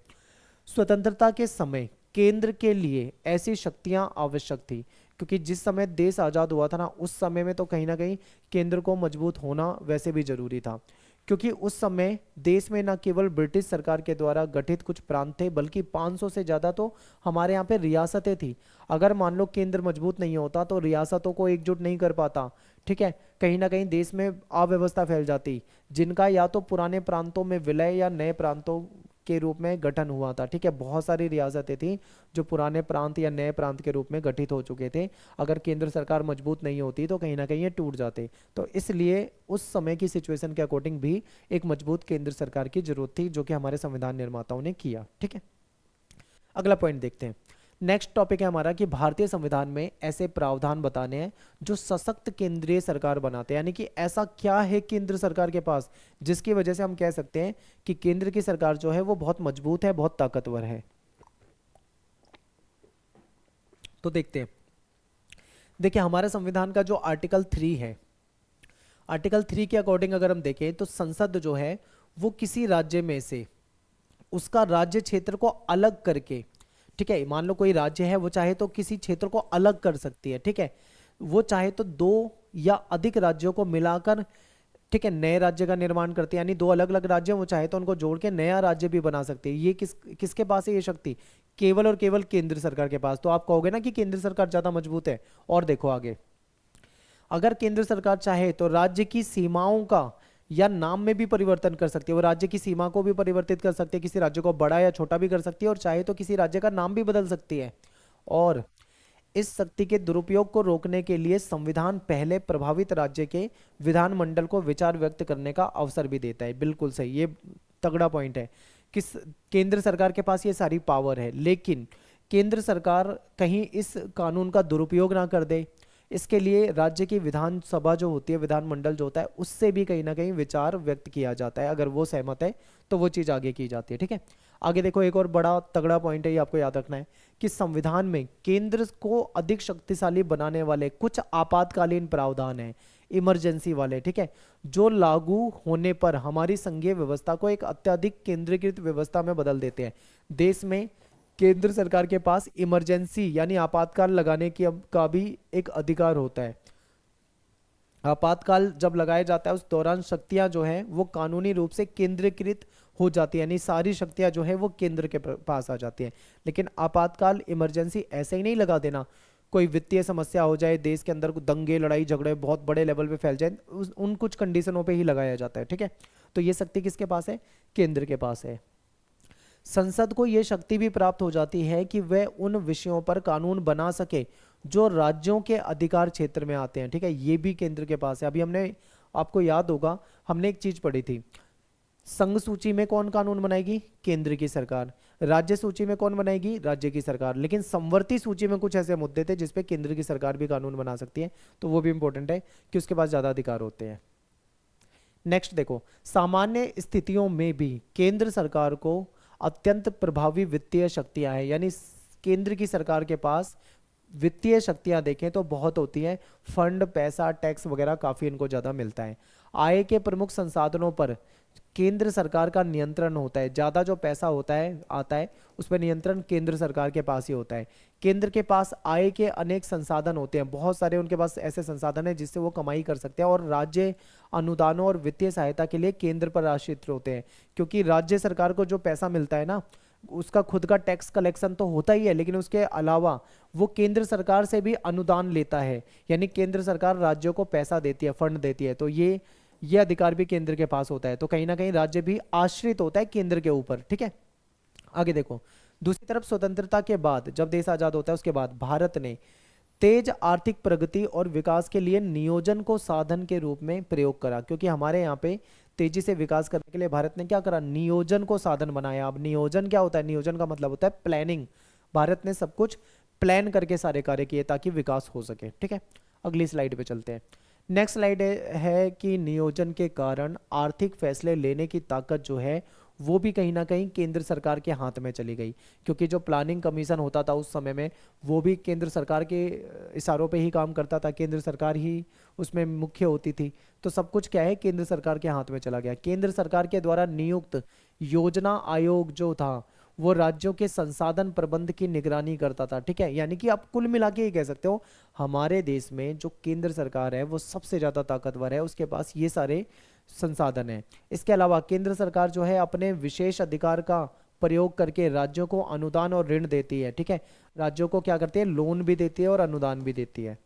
स्वतंत्रता के समय केंद्र के लिए ऐसी शक्तियां आवश्यक थी, क्योंकि जिस समय देश आजाद हुआ था ना, उस समय में तो कहीं ना कहीं केंद्र को मजबूत होना वैसे भी जरूरी था, क्योंकि उस समय देश में न केवल ब्रिटिश सरकार के द्वारा गठित कुछ प्रांत थे, बल्कि 500 से ज़्यादा तो हमारे यहाँ पे रियासतें थी। अगर मान लो केंद्र मजबूत नहीं होता तो रियासतों को एकजुट नहीं कर पाता, ठीक है, कहीं ना कहीं देश में अव्यवस्था फैल जाती, जिनका या तो पुराने प्रांतों में विलय या नए प्रांतों के रूप में गठन हुआ था, ठीक है। बहुत सारी रियासतें थी जो पुराने प्रांत या नए प्रांत के रूप में गठित हो चुके थे। अगर केंद्र सरकार मजबूत नहीं होती तो कहीं ना कहीं ये टूट जाते। तो इसलिए उस समय की सिचुएशन के अकॉर्डिंग भी एक मजबूत केंद्र सरकार की जरूरत थी, जो कि हमारे संविधान निर्माताओं ने किया, ठीक है। अगला पॉइंट देखते हैं। नेक्स्ट टॉपिक है हमारा कि भारतीय संविधान में ऐसे प्रावधान बताने हैं जो सशक्त केंद्रीय सरकार बनाते हैं, यानी कि ऐसा क्या है केंद्र सरकार के पास जिसकी वजह से हम कह सकते हैं कि केंद्र की सरकार जो है वो बहुत मजबूत है, बहुत ताकतवर है। तो देखते हैं। देखिए, हमारे संविधान का जो आर्टिकल 3 है, आर्टिकल 3 के अकॉर्डिंग अगर हम देखें तो संसद जो है वो किसी राज्य में से उसका राज्य क्षेत्र को अलग करके, ठीक है, मान लो कोई राज्य है, वो चाहे तो किसी क्षेत्र को अलग कर सकती है, ठीक है, वो चाहे तो दो या अधिक राज्यों को मिलाकर, ठीक है, नए राज्य का निर्माण करती है, यानी दो अलग अलग राज्य, वो चाहे तो उनको जोड़ के नया राज्य भी बना सकती है। ये किसके पास है ये शक्ति? केवल और केवल केंद्र सरकार के पास। तो आप कहोगे ना कि केंद्र सरकार ज्यादा मजबूत है, और देखो आगे, अगर केंद्र सरकार चाहे तो राज्य की सीमाओं का या नाम में भी परिवर्तन कर सकती है, वो राज्य की सीमा को भी परिवर्तित कर सकती है, किसी राज्य को बड़ा या छोटा भी कर सकती है, और चाहे तो किसी राज्य का नाम भी बदल सकती है। और इस शक्ति के दुरुपयोग को रोकने के लिए संविधान पहले प्रभावित राज्य के विधानमंडल को विचार व्यक्त करने का अवसर भी देता है। बिल्कुल सही, ये तगड़ा पॉइंट है कि केंद्र सरकार के पास ये सारी पावर है, लेकिन केंद्र सरकार कहीं इस कानून का दुरुपयोग ना कर दे, इसके लिए राज्य की विधानसभा जो होती है, विधानमंडल जो होता है, उससे भी कहीं ना कहीं विचार व्यक्त किया जाता है। अगर वो सहमत है तो वो चीज़ आगे की जाती है, ठीक है। आगे देखो, एक और बड़ा तगड़ा पॉइंट है, ये आपको याद रखना है कि संविधान में केंद्र को अधिक शक्तिशाली बनाने वाले कुछ आपातकालीन प्रावधान हैं, इमरजेंसी वाले, ठीक है, जो लागू होने पर हमारी संघीय व्यवस्था को एक अत्यधिक केंद्रीकृत व्यवस्था में बदल देते हैं। देश में केंद्र सरकार के पास इमरजेंसी यानी आपातकाल लगाने की का भी एक अधिकार होता है। आपातकाल जब लगाया जाता है उस दौरान शक्तियां जो है वो कानूनी रूप से केंद्रीकृत हो जाती है, यानी सारी शक्तियां जो है वो केंद्र के पास आ जाती हैं। लेकिन आपातकाल इमरजेंसी ऐसे ही नहीं लगा देना, कोई वित्तीय समस्या हो जाए, देश के अंदर दंगे लड़ाई झगड़े बहुत बड़े लेवल पे फैल जाए, उन कुछ कंडीशनों पे ही लगाया जाता है, ठीक है। तो ये शक्ति किसके पास है? केंद्र के पास है। संसद को ये शक्ति भी प्राप्त हो जाती है कि वह उन विषयों पर कानून बना सके जो राज्यों के अधिकार क्षेत्र में आते हैं। ठीक है, ये भी केंद्र के पास है। अभी हमने, आपको याद होगा, हमने एक चीज पढ़ी थी, संघ सूची में कौन कानून बनाएगी? केंद्र की सरकार। राज्य सूची में कौन बनाएगी? राज्य की सरकार। लेकिन समवर्ती सूची में कुछ ऐसे मुद्दे थे जिसपे केंद्र की सरकार भी कानून बना सकती है, तो वो भी इंपॉर्टेंट है कि उसके पास ज्यादा अधिकार होते हैं। नेक्स्ट देखो, सामान्य स्थितियों में भी केंद्र सरकार को अत्यंत प्रभावी वित्तीय शक्तियां हैं, यानी केंद्र की सरकार के पास वित्तीय शक्तियां देखें तो बहुत होती हैं, फंड, पैसा, टैक्स वगैरह काफी इनको ज्यादा मिलता है। आय के प्रमुख संसाधनों पर केंद्र सरकार का नियंत्रण होता है, ज्यादा जो पैसा होता है आता है उस पर नियंत्रण केंद्र सरकार के पास ही होता है। केंद्र के पास आय के अनेक संसाधन होते हैं, बहुत सारे उनके पास ऐसे संसाधन हैं जिससे वो कमाई कर सकते हैं, और राज्य अनुदानों और वित्तीय सहायता के लिए केंद्र पर आश्रित होते हैं, क्योंकि राज्य सरकार को जो पैसा मिलता है ना, उसका खुद का टैक्स कलेक्शन तो होता ही है, लेकिन उसके अलावा वो केंद्र सरकार से भी अनुदान लेता है, यानी केंद्र सरकार राज्यों को पैसा देती है, फंड देती है, तो ये अधिकार भी केंद्र के पास होता है। तो कहीं ना कहीं राज्य भी आश्रित होता है केंद्र के ऊपर। ठीक है, आगे देखो, दूसरी तरफ स्वतंत्रता के बाद, जब देश आजाद होता है उसके बाद भारत ने तेज आर्थिक प्रगति और विकास के लिए नियोजन को साधन के रूप में प्रयोग करा, क्योंकि हमारे यहाँ पे तेजी से विकास करने के लिए भारत ने क्या करा? नियोजन को साधन बनाया। अब नियोजन क्या होता है? नियोजन का मतलब होता है प्लानिंग। भारत ने सब कुछ प्लान करके सारे कार्य किए ताकि विकास हो सके। ठीक है, अगली स्लाइड पे चलते हैं। नेक्स्ट स्लाइड है कि नियोजन के कारण आर्थिक फैसले लेने की ताकत जो है वो भी कहीं ना कहीं केंद्र सरकार के हाथ में चली गई, क्योंकि जो प्लानिंग कमीशन होता था उस समय में वो भी केंद्र सरकार के इशारों पे ही काम करता था, केंद्र सरकार ही उसमें मुख्य होती थी। तो सब कुछ क्या है? केंद्र सरकार के हाथ में चला गया। केंद्र सरकार के द्वारा नियुक्त योजना आयोग जो था वो राज्यों के संसाधन प्रबंध की निगरानी करता था। ठीक है, यानी कि आप कुल मिला के ये कह सकते हो हमारे देश में जो केंद्र सरकार है वो सबसे ज्यादा ताकतवर है, उसके पास ये सारे संसाधन है। इसके अलावा केंद्र सरकार जो है अपने विशेष अधिकार का प्रयोग करके राज्यों को अनुदान और ऋण देती है। ठीक है, राज्यों को क्या करती है? लोन भी देती है और अनुदान भी देती है।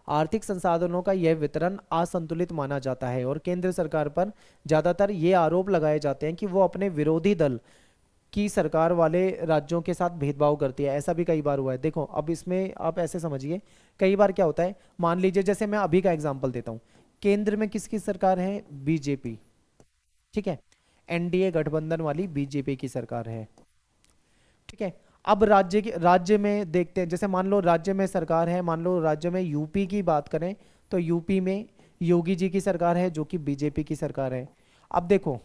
आर्थिक संसाधनों का यह वितरण असंतुलित माना जाता है और केंद्र सरकार पर ज्यादातर ये आरोप लगाए जाते हैं कि वो अपने विरोधी दल की सरकार वाले राज्यों के साथ भेदभाव करती है। ऐसा भी कई बार हुआ है। देखो, अब इसमें आप ऐसे समझिए, कई बार क्या होता है, मान लीजिए जैसे मैं अभी का एग्जांपल देता हूं, केंद्र में किसकी सरकार है? बीजेपी। ठीक है, एनडीए गठबंधन वाली बीजेपी की सरकार है। ठीक है, अब राज्य में देखते हैं, जैसे मान लो राज्य में सरकार है, मान लो राज्य में यूपी की बात करें तो यूपी में योगी जी की सरकार है जो कि बीजेपी की सरकार है। अब देखो,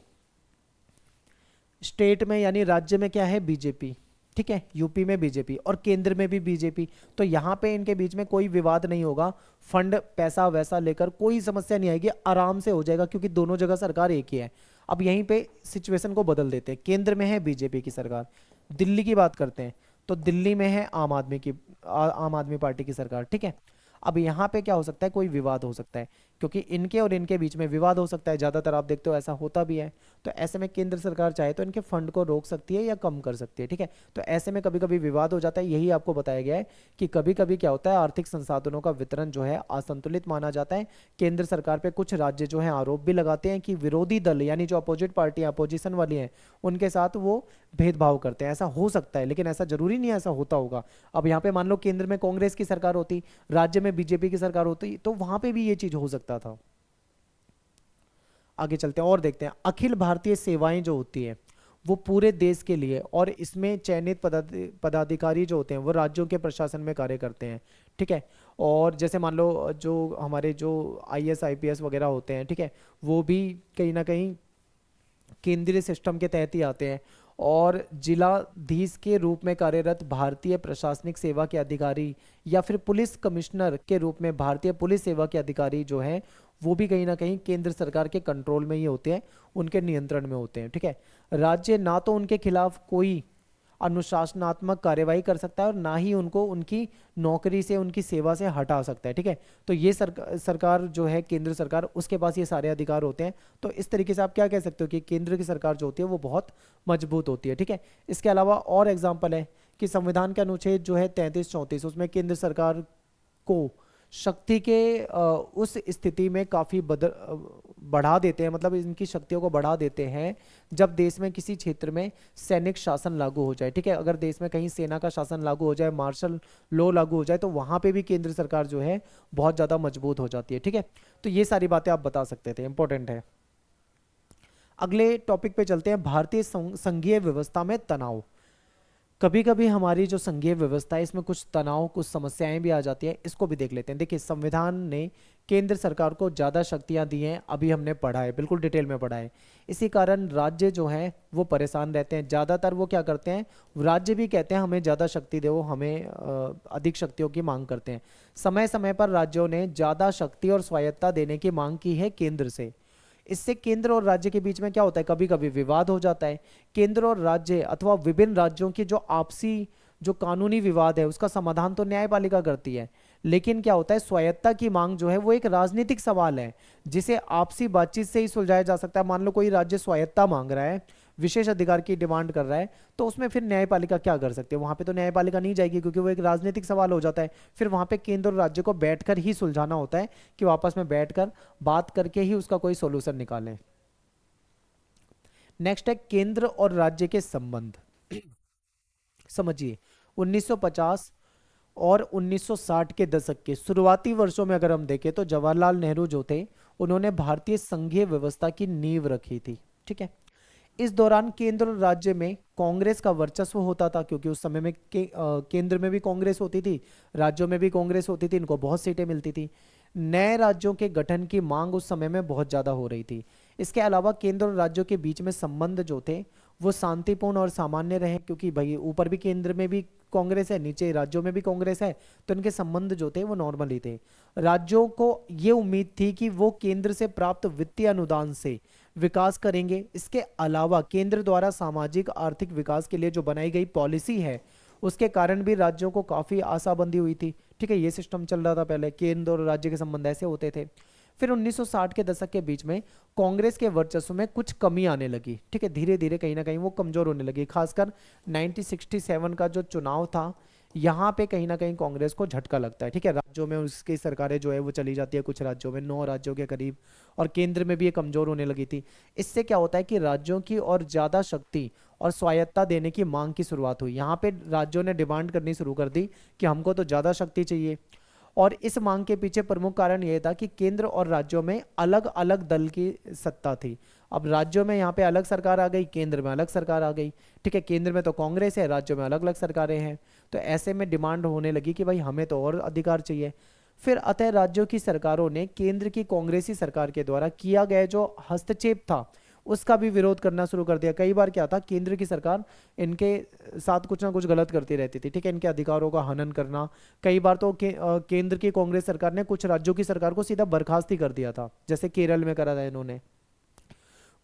स्टेट में यानी राज्य में क्या है? बीजेपी। ठीक है, यूपी में बीजेपी और केंद्र में भी बीजेपी, तो यहां पे इनके बीच में कोई विवाद नहीं होगा, फंड पैसा वैसा लेकर कोई समस्या नहीं आएगी, आराम से हो जाएगा, क्योंकि दोनों जगह सरकार एक ही है। अब यहीं पे सिचुएशन को बदल देते हैं, केंद्र में है बीजेपी की सरकार, दिल्ली की बात करते हैं तो दिल्ली में है आम आदमी पार्टी की सरकार। ठीक है, अब यहाँ पे क्या हो सकता है? कोई विवाद हो सकता है, क्योंकि इनके और इनके बीच में विवाद हो सकता है, ज्यादातर आप देखते हो ऐसा होता भी है। तो ऐसे में केंद्र सरकार चाहे तो इनके फंड को रोक सकती है या कम कर सकती है। ठीक है, तो ऐसे में कभी कभी विवाद हो जाता है। यही आपको बताया गया है कि कभी कभी क्या होता है, आर्थिक संसाधनों का वितरण जो है असंतुलित माना जाता है। केंद्र सरकार पे कुछ राज्य जो है आरोप भी लगाते हैं कि विरोधी दल यानी जो अपोजिट पार्टियां अपोजिशन वाली हैं उनके साथ वो भेदभाव करते हैं। ऐसा हो सकता है, लेकिन ऐसा जरूरी नहीं है ऐसा होता होगा। अब यहाँ पे मान लो केंद्र में कांग्रेस की सरकार होती, राज्य में बीजेपी की सरकार होती, तो वहां पे भी ये चीज हो सकता था। आगे चलते हैं और देखते हैं, अखिल भारतीय सेवाएं जो होती है वो पूरे देश के लिए, और इसमें चयनित पदाधिकारी जो होते हैं वो राज्यों के प्रशासन में कार्य करते हैं। ठीक है, और जैसे मान लो जो हमारे जो आईएएस आईपीएस वगैरह होते हैं, ठीक है, वो भी कहीं ना कहीं केंद्रीय सिस्टम के तहत ही आते हैं। और जिलाधीश के रूप में कार्यरत भारतीय प्रशासनिक सेवा के अधिकारी या फिर पुलिस कमिश्नर के रूप में भारतीय पुलिस सेवा के अधिकारी जो हैं वो भी कहीं ना कहीं केंद्र सरकार के कंट्रोल में ही होते हैं, उनके नियंत्रण में होते हैं। ठीक है, राज्य ना तो उनके खिलाफ कोई अनुशासनात्मक कार्यवाही कर सकता है और ना ही उनको उनकी नौकरी से उनकी सेवा से हटा सकता है। ठीक है, तो ये सरकार जो है केंद्र सरकार, उसके पास ये सारे अधिकार होते हैं। तो इस तरीके से आप क्या कह सकते हो कि केंद्र की सरकार जो होती है वो बहुत मजबूत होती है। ठीक है, इसके अलावा और एग्जाम्पल है कि संविधान के अनुच्छेद जो है 33-34 उसमें केंद्र सरकार को शक्ति के उस स्थिति में काफी बढ़ा देते हैं, मतलब इनकी शक्तियों को बढ़ा देते हैं जब देश में किसी क्षेत्र में सैनिक शासन लागू हो जाए। ठीक है, अगर देश में कहीं सेना का शासन लागू हो जाए, मार्शल लॉ लागू हो जाए, तो वहां पे भी केंद्र सरकार जो है बहुत ज्यादा मजबूत हो जाती है। ठीक है, तो ये सारी बातें आप बता सकते थे, इंपॉर्टेंट है। अगले टॉपिक पे चलते हैं, भारतीय संघीय व्यवस्था में तनाव। कभी कभी हमारी जो संघीय व्यवस्था है इसमें कुछ तनाव, कुछ समस्याएं भी आ जाती हैं, इसको भी देख लेते हैं। देखिए, संविधान ने केंद्र सरकार को ज़्यादा शक्तियां दी हैं, अभी हमने पढ़ा है, बिल्कुल डिटेल में पढ़ा है। इसी कारण राज्य जो हैं वो परेशान रहते हैं। ज़्यादातर वो क्या करते हैं, राज्य भी कहते हैं हमें ज़्यादा शक्ति दो, हमें अधिक शक्तियों की मांग करते हैं। समय समय पर राज्यों ने ज़्यादा शक्ति और स्वायत्ता देने की मांग की है केंद्र से। इससे केंद्र और राज्य के बीच में क्या होता है, कभी कभी विवाद हो जाता है। केंद्र और राज्य अथवा विभिन्न राज्यों की जो आपसी जो कानूनी विवाद है उसका समाधान तो न्यायपालिका करती है, लेकिन क्या होता है, स्वायत्ता की मांग जो है वो एक राजनीतिक सवाल है जिसे आपसी बातचीत से ही सुलझाया जा सकता है। मान लो कोई राज्य स्वायत्ता मांग रहा है, विशेष अधिकार की डिमांड कर रहा है, तो उसमें फिर न्यायपालिका क्या कर सकती है, वहां पे तो न्यायपालिका नहीं जाएगी क्योंकि वो एक राजनीतिक सवाल हो जाता है। फिर वहां पे केंद्र और राज्य को बैठकर ही सुलझाना होता है कि वो आपस में बैठकर बात करके ही उसका कोई सोल्यूशन निकालें। नेक्स्ट है केंद्र और राज्य के संबंध। समझिए, 1950 और 1960 के दशक के शुरुआती वर्षों में अगर हम देखें तो जवाहरलाल नेहरू जो थे उन्होंने भारतीय संघीय व्यवस्था की नींव रखी थी। ठीक है, इस दौरान केंद्र और राज्य में कांग्रेस का वर्चस्व होता था, क्योंकि उस समय में केंद्र में भी कांग्रेस होती थी, राज्यों में भी कांग्रेस होती थी, इनको बहुत सीटें मिलती थी। नए राज्यों के गठन की मांग उस समय में बहुत ज़्यादा हो रही थी। इसके अलावा केंद्र और राज्यों के बीच में संबंध जो थे वो शांतिपूर्ण और सामान्य रहे, क्योंकि भाई ऊपर भी केंद्र में भी कांग्रेस है, नीचे राज्यों में भी कांग्रेस है, तो इनके संबंध जो थे वो नॉर्मल ही थे। राज्यों को ये उम्मीद थी कि वो केंद्र से प्राप्त वित्तीय अनुदान से विकास करेंगे। इसके अलावा केंद्र द्वारा सामाजिक आर्थिक विकास के लिए जो बनाई गई पॉलिसी है उसके कारण भी राज्यों को काफ़ी आशा बंधी हुई थी। ठीक है, ये सिस्टम चल रहा था पहले, केंद्र और राज्य के संबंध ऐसे होते थे। फिर 1960 के दशक के बीच में कांग्रेस के वर्चस्व में कुछ कमी आने लगी। ठीक है, धीरे धीरे कहीं ना कहीं वो कमजोर होने लगी। खासकर 1967 का जो चुनाव था यहाँ पे कहीं ना कहीं कांग्रेस को झटका लगता है। ठीक है, राज्यों में उसकी सरकारें जो है वो चली जाती है, कुछ राज्यों में 9 राज्यों के करीब, और केंद्र में भी ये कमजोर होने लगी थी। इससे क्या होता है कि राज्यों की और ज़्यादा शक्ति और स्वायत्ता देने की मांग की शुरुआत हुई। यहाँ पे राज्यों ने डिमांड करनी शुरू कर दी कि हमको तो ज़्यादा शक्ति चाहिए। और इस मांग के पीछे प्रमुख कारण यह था कि केंद्र और राज्यों में अलग अलग दल की सत्ता थी। अब राज्यों में यहाँ पे अलग सरकार आ गई, केंद्र में अलग सरकार आ गई। ठीक है, केंद्र में तो कांग्रेस है, राज्यों में अलग अलग सरकारें हैं, तो ऐसे में डिमांड होने लगी कि भाई हमें तो और अधिकार चाहिए। फिर अतः राज्यों की सरकारों ने केंद्र की कांग्रेसी सरकार के द्वारा किया गया जो हस्तक्षेप था उसका भी विरोध करना शुरू कर दिया। कई बार क्या था, केंद्र की सरकार इनके साथ कुछ ना कुछ गलत करती रहती थी। ठीक है, इनके अधिकारों का हनन करना। कई बार तो केंद्र की कांग्रेस सरकार ने कुछ राज्यों की सरकार को सीधा बर्खास्त ही कर दिया था, जैसे केरल में करा था इन्होंने।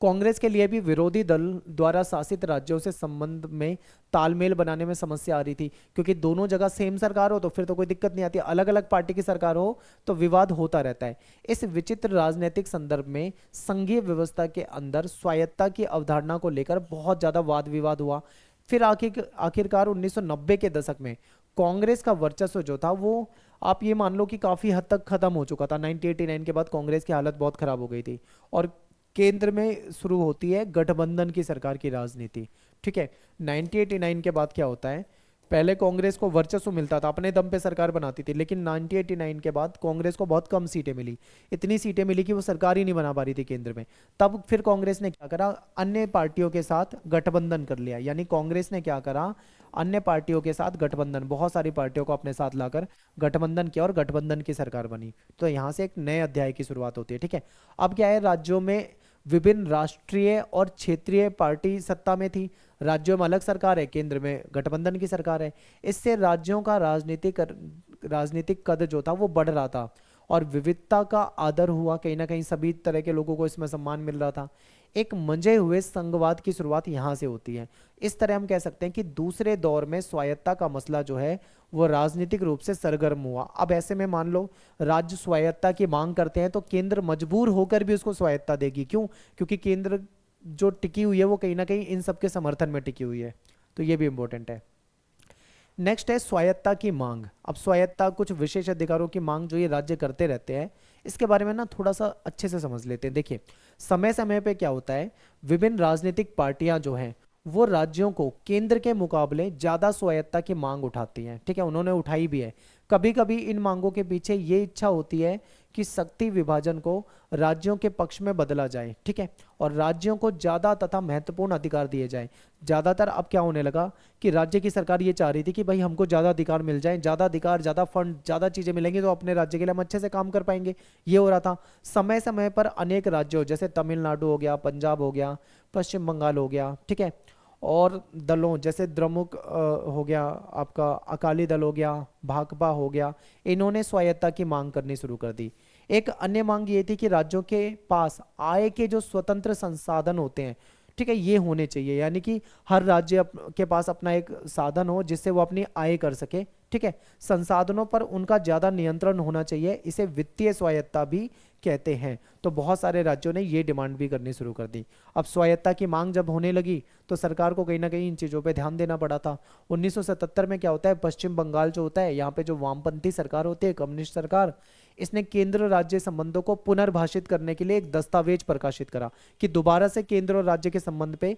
कांग्रेस के लिए भी विरोधी दल द्वारा शासित राज्यों से संबंध में तालमेल बनाने में समस्या आ रही थी, क्योंकि दोनों जगह सेम सरकार हो तो फिर तो कोई दिक्कत नहीं आती, अलग अलग पार्टी की सरकार हो तो विवाद होता रहता है। इस विचित्र राजनीतिक संदर्भ में संघीय व्यवस्था के अंदर स्वायत्ता की अवधारणा को लेकर बहुत ज्यादा वाद विवाद हुआ। फिर आखिरकार 1990 के दशक में कांग्रेस का वर्चस्व जो था वो आप ये मान लो कि काफी हद तक खत्म हो चुका था। 1989 के बाद कांग्रेस की हालत बहुत खराब हो गई थी और केंद्र में शुरू होती है गठबंधन की सरकार की राजनीति। ठीक है, 1989 के बाद क्या होता है, पहले कांग्रेस को वर्चस्व मिलता था, अपने दम पे सरकार बनाती थी, लेकिन 1989 के बाद कांग्रेस को बहुत कम सीटें मिली। इतनी सीटें मिली कि वो सरकार ही नहीं बना पा रही थी केंद्र में। तब फिर कांग्रेस ने क्या करा, अन्य पार्टियों के साथ गठबंधन कर लिया। यानी कांग्रेस ने क्या करा, अन्य पार्टियों के साथ गठबंधन, बहुत सारी पार्टियों को अपने साथ लाकर गठबंधन किया और गठबंधन की सरकार बनी। तो यहाँ से एक नए अध्याय की शुरुआत होती है। ठीक है, अब क्या है, राज्यों में विभिन्न राष्ट्रीय और क्षेत्रीय पार्टी सत्ता में थी। राज्यों में अलग सरकार है, केंद्र में गठबंधन की सरकार है। इससे राज्यों का राजनीतिक कद जो था वो बढ़ रहा था और विविधता का आदर हुआ। कहीं ना कहीं सभी तरह के लोगों को इसमें सम्मान मिल रहा था। एक मंजे हुए संघवाद की शुरुआत यहाँ से होती है। इस तरह हम कह सकते हैं कि दूसरे दौर में स्वायत्ता का मसला जो है वो राजनीतिक रूप से सरगर्म हुआ। अब ऐसे में मान लो राज्य स्वायत्ता की मांग करते हैं तो केंद्र मजबूर होकर भी उसको स्वायत्ता देगी। क्यों? क्योंकि केंद्र जो टिकी हुई है वो कहीं ना कहीं इन सबके समर्थन में टिकी हुई है। तो ये भी इंपॉर्टेंट है। नेक्स्ट है स्वायत्ता की मांग। अब स्वायत्ता कुछ विशेष अधिकारों की मांग जो ये राज्य करते रहते हैं, इसके बारे में ना थोड़ा सा अच्छे से समझ लेते हैं। देखिए, समय समय पे क्या होता है, विभिन्न राजनीतिक पार्टियां जो हैं वो राज्यों को केंद्र के मुकाबले ज्यादा स्वायत्ता की मांग उठाती हैं। ठीक है, उन्होंने उठाई भी है। कभी कभी इन मांगों के पीछे ये इच्छा होती है कि शक्ति विभाजन को राज्यों के पक्ष में बदला जाए। ठीक है, और राज्यों को ज्यादा तथा महत्वपूर्ण अधिकार दिए जाए। ज्यादातर अब क्या होने लगा कि राज्य की सरकार ये चाह रही थी कि भाई हमको ज्यादा अधिकार मिल जाए, ज्यादा अधिकार, ज्यादा फंड, ज्यादा चीजें मिलेंगी तो अपने राज्य के लिए हम अच्छे से काम कर पाएंगे। ये हो रहा था। समय समय पर अनेक राज्यों जैसे तमिलनाडु हो गया, पंजाब हो गया, पश्चिम बंगाल हो गया, ठीक है, और दलों जैसे द्रमुक हो गया, आपका अकाली दल हो गया, भाकपा हो गया, इन्होंने स्वायत्ता की मांग करनी शुरू कर दी। एक अन्य मांग ये थी कि राज्यों के पास आय के जो स्वतंत्र संसाधन होते हैं, ठीक है, ये होने चाहिए। यानी कि हर राज्य के पास अपना एक साधन हो जिससे वो अपनी आय कर सके। ठीक है, संसाधनों पर उनका ज्यादा नियंत्रण होना चाहिए, इसे वित्तीय स्वायत्ता भी कहते हैं। तो बहुत सारे राज्यों ने ये डिमांड भी करनी शुरू कर दी। अब स्वायत्ता की मांग जब होने लगी तो सरकार को कहीं ना कहीं इन चीज़ों पे ध्यान देना पड़ा था। 1977 में क्या होता है, पश्चिम बंगाल जो होता है, यहाँ पे जो वामपंथी सरकार होती है, कम्युनिस्ट सरकार, इसने केंद्र राज्य संबंधों को पुनर्भाषित करने के लिए एक दस्तावेज प्रकाशित करा कि दोबारा से केंद्र और राज्य के संबंध पे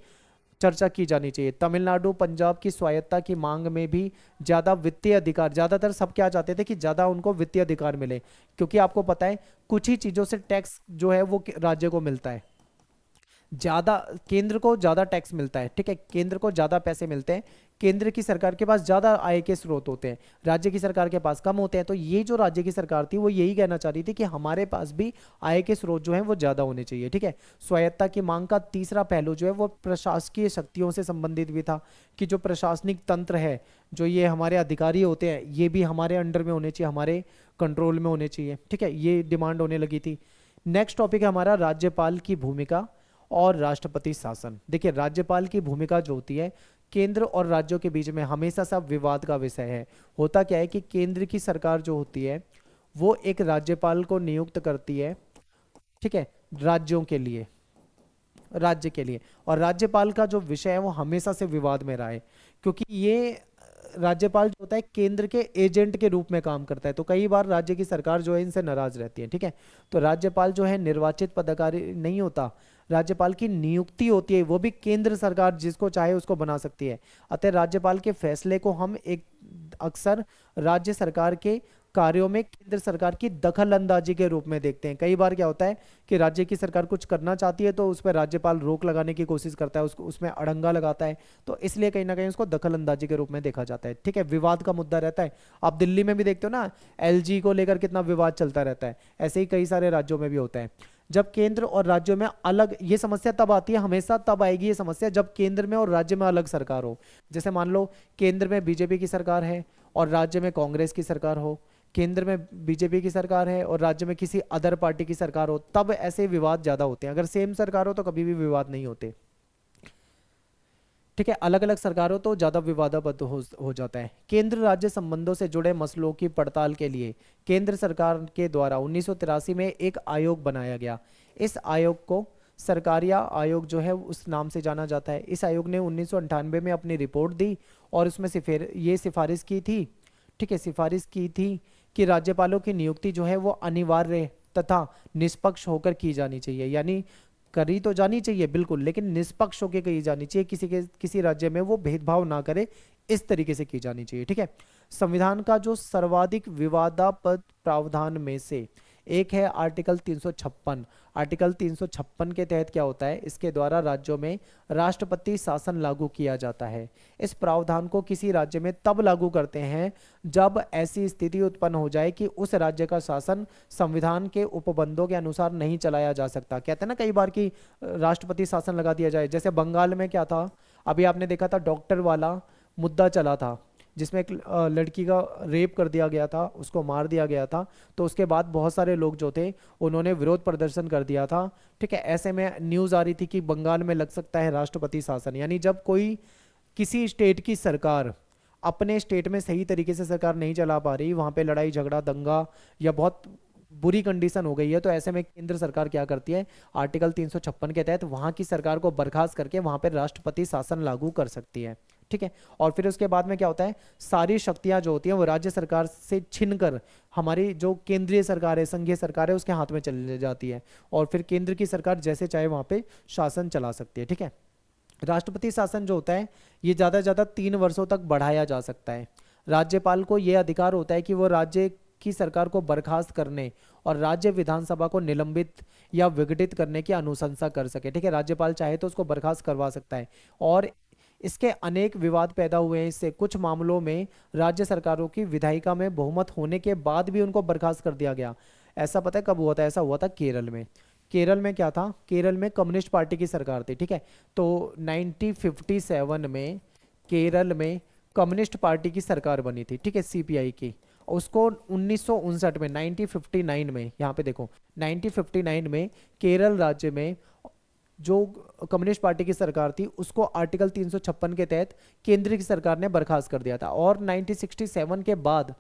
चर्चा की जानी चाहिए। तमिलनाडु, पंजाब की स्वायत्ता की मांग में भी ज्यादा वित्तीय अधिकार, ज्यादातर सब क्या चाहते थे कि ज्यादा उनको वित्तीय अधिकार मिले, क्योंकि आपको पता है कुछ ही चीजों से टैक्स जो है वो राज्य को मिलता है, ज्यादा केंद्र को ज्यादा टैक्स मिलता है। ठीक है, केंद्र को ज्यादा पैसे मिलते हैं, केंद्र की सरकार के पास ज्यादा आय के स्रोत होते हैं, राज्य की सरकार के पास कम होते हैं। तो ये जो राज्य की सरकार थी वो यही कहना चाह रही थी कि हमारे पास भी आय के स्रोत जो है वो ज्यादा होने चाहिए। ठीक है, स्वायत्ता की मांग का तीसरा पहलू जो है वो प्रशासकीय शक्तियों से संबंधित भी था कि जो प्रशासनिक तंत्र है, जो ये हमारे अधिकारी होते हैं, ये भी हमारे अंडर में होने चाहिए, हमारे कंट्रोल में होने चाहिए। ठीक है, ये डिमांड होने लगी थी। नेक्स्ट टॉपिक है हमारा राज्यपाल की भूमिका और राष्ट्रपति शासन। देखिए, राज्यपाल की भूमिका जो होती है केंद्र और राज्यों के बीच में हमेशा सब विवाद का विषय है। होता क्या है कि केंद्र की सरकार जो होती है वो एक राज्यपाल को नियुक्त करती है, ठीक है, राज्यों के लिए, राज्य के लिए, और राज्यपाल का जो विषय है वो हमेशा से विवाद में रहा है, क्योंकि ये राज्यपाल जो होता है केंद्र के एजेंट के रूप में काम करता है। तो कई बार राज्य की सरकार जो है इनसे नाराज रहती है। ठीक है, तो राज्यपाल जो है निर्वाचित पदाधिकारी नहीं होता, राज्यपाल की नियुक्ति होती है, वो भी केंद्र सरकार जिसको चाहे उसको बना सकती है। अतः राज्यपाल के फैसले को हम एक अक्सर राज्य सरकार के कार्यों में केंद्र सरकार की दखल अंदाजी के रूप में देखते हैं। कई बार क्या होता है कि राज्य की सरकार कुछ करना चाहती है तो उस पर राज्यपाल रोक लगाने की कोशिश करता है, उसको उसमें अड़ंगा लगाता है, तो इसलिए कहीं ना कहीं उसको दखल अंदाजी के रूप में देखा जाता है। ठीक है, विवाद का मुद्दा रहता है। आप दिल्ली में भी देखते हो ना, एलजी को लेकर कितना विवाद चलता रहता है, ऐसे ही कई सारे राज्यों में भी होता है। जब केंद्र और राज्यों में अलग, ये समस्या तब आती है, हमेशा तब आएगी ये समस्या जब केंद्र में और राज्य में अलग सरकार हो। जैसे मान लो केंद्र में बीजेपी की सरकार है और राज्य में कांग्रेस की सरकार हो, केंद्र में बीजेपी की सरकार है और राज्य में किसी अदर पार्टी की सरकार हो, तब ऐसे विवाद ज्यादा होते हैं। अगर सेम सरकार हो तो कभी भी विवाद नहीं होते। ठीक है, अलग अलग सरकार हो तो ज्यादा विवादास्पद हो जाता है। केंद्र राज्य संबंधों से जुड़े मसलों की पड़ताल के लिए केंद्र सरकार के द्वारा 1983 में एक आयोग बनाया गया। इस आयोग को सरकारिया आयोग जो है उस नाम से जाना जाता है। इस आयोग ने 1998 में अपनी रिपोर्ट दी और उसमें ये सिफारिश की थी, ठीक है, सिफारिश की थी कि राज्यपालों की नियुक्ति जो है वो अनिवार्य तथा निष्पक्ष होकर की जानी चाहिए। यानी करी तो जानी चाहिए बिल्कुल, लेकिन निष्पक्ष होकर की जानी चाहिए, किसी राज्य में वो भेदभाव ना करे, इस तरीके से की जानी चाहिए। ठीक है, संविधान का जो सर्वाधिक विवादास्पद प्रावधान में से एक है आर्टिकल 356। आर्टिकल 356 के तहत क्या होता है, इसके द्वारा राज्यों में राष्ट्रपति शासन लागू किया जाता है। इस प्रावधान को किसी राज्य में तब लागू करते हैं जब ऐसी स्थिति उत्पन्न हो जाए कि उस राज्य का शासन संविधान के उपबंधों के अनुसार नहीं चलाया जा सकता। कहते हैं ना कई बार कि राष्ट्रपति शासन लगा दिया जाए। जैसे बंगाल में क्या था, अभी आपने देखा था डॉक्टर वाला मुद्दा चला था, जिसमें एक लड़की का रेप कर दिया गया था, उसको मार दिया गया था। तो उसके बाद बहुत सारे लोग जो थे उन्होंने विरोध प्रदर्शन कर दिया था। ठीक है, ऐसे में न्यूज़ आ रही थी कि बंगाल में लग सकता है राष्ट्रपति शासन। यानी जब कोई किसी स्टेट की सरकार अपने स्टेट में सही तरीके से सरकार नहीं चला पा रही, वहाँ पे लड़ाई झगड़ा दंगा या बहुत बुरी कंडीशन हो गई है, तो ऐसे में केंद्र सरकार क्या करती है, आर्टिकल 356 के तहत वहाँ की सरकार को बर्खास्त करके वहाँ पे राष्ट्रपति शासन लागू कर सकती है। ठीक है। ठीक है। और फिर उसके बाद में क्या होता है, सारी शक्तियां जो होती हैं वो राज्य सरकार से छीनकर हमारी जो केंद्रीय सरकार है, संघीय सरकार है, उसके हाथ में चली जाती है और फिर केंद्र की सरकार जैसे चाहे वहां पे शासन चला सकती है, ठीक है। राष्ट्रपति शासन जो होता है ये ज़्यादा से ज़्यादा 3 वर्षों तक बढ़ाया जा सकता है। राज्यपाल को ये अधिकार होता है कि वो राज्य की सरकार को बर्खास्त करने और राज्य विधानसभा को निलंबित या विघटित करने की अनुशंसा कर सके, ठीक है। राज्यपाल चाहे तो उसको बर्खास्त करवा सकता है और इसके अनेक विवाद पैदा हुए हैं। इससे कुछ मामलों में राज्य सरकारों की विधायिका में बहुमत होने के बाद भी उनको बर्खास्त कर दिया गया। ऐसा पता है कब हुआ था? ऐसा हुआ था केरल में। केरल में क्या था, केरल में कम्युनिस्ट पार्टी की सरकार थी, ठीक है। तो 1957 में केरल में कम्युनिस्ट पार्टी की सरकार बनी थी, ठीक है, सीपीआई की। उसको 1959 में 1959 में, यहाँ पे देखो 1959 में केरल राज्य में जो कम्युनिस्ट पार्टी की सरकार थी उसको आर्टिकल 356 के तहत केंद्र की सरकार ने बर्खास्त कर दिया था। और 1967 के बाद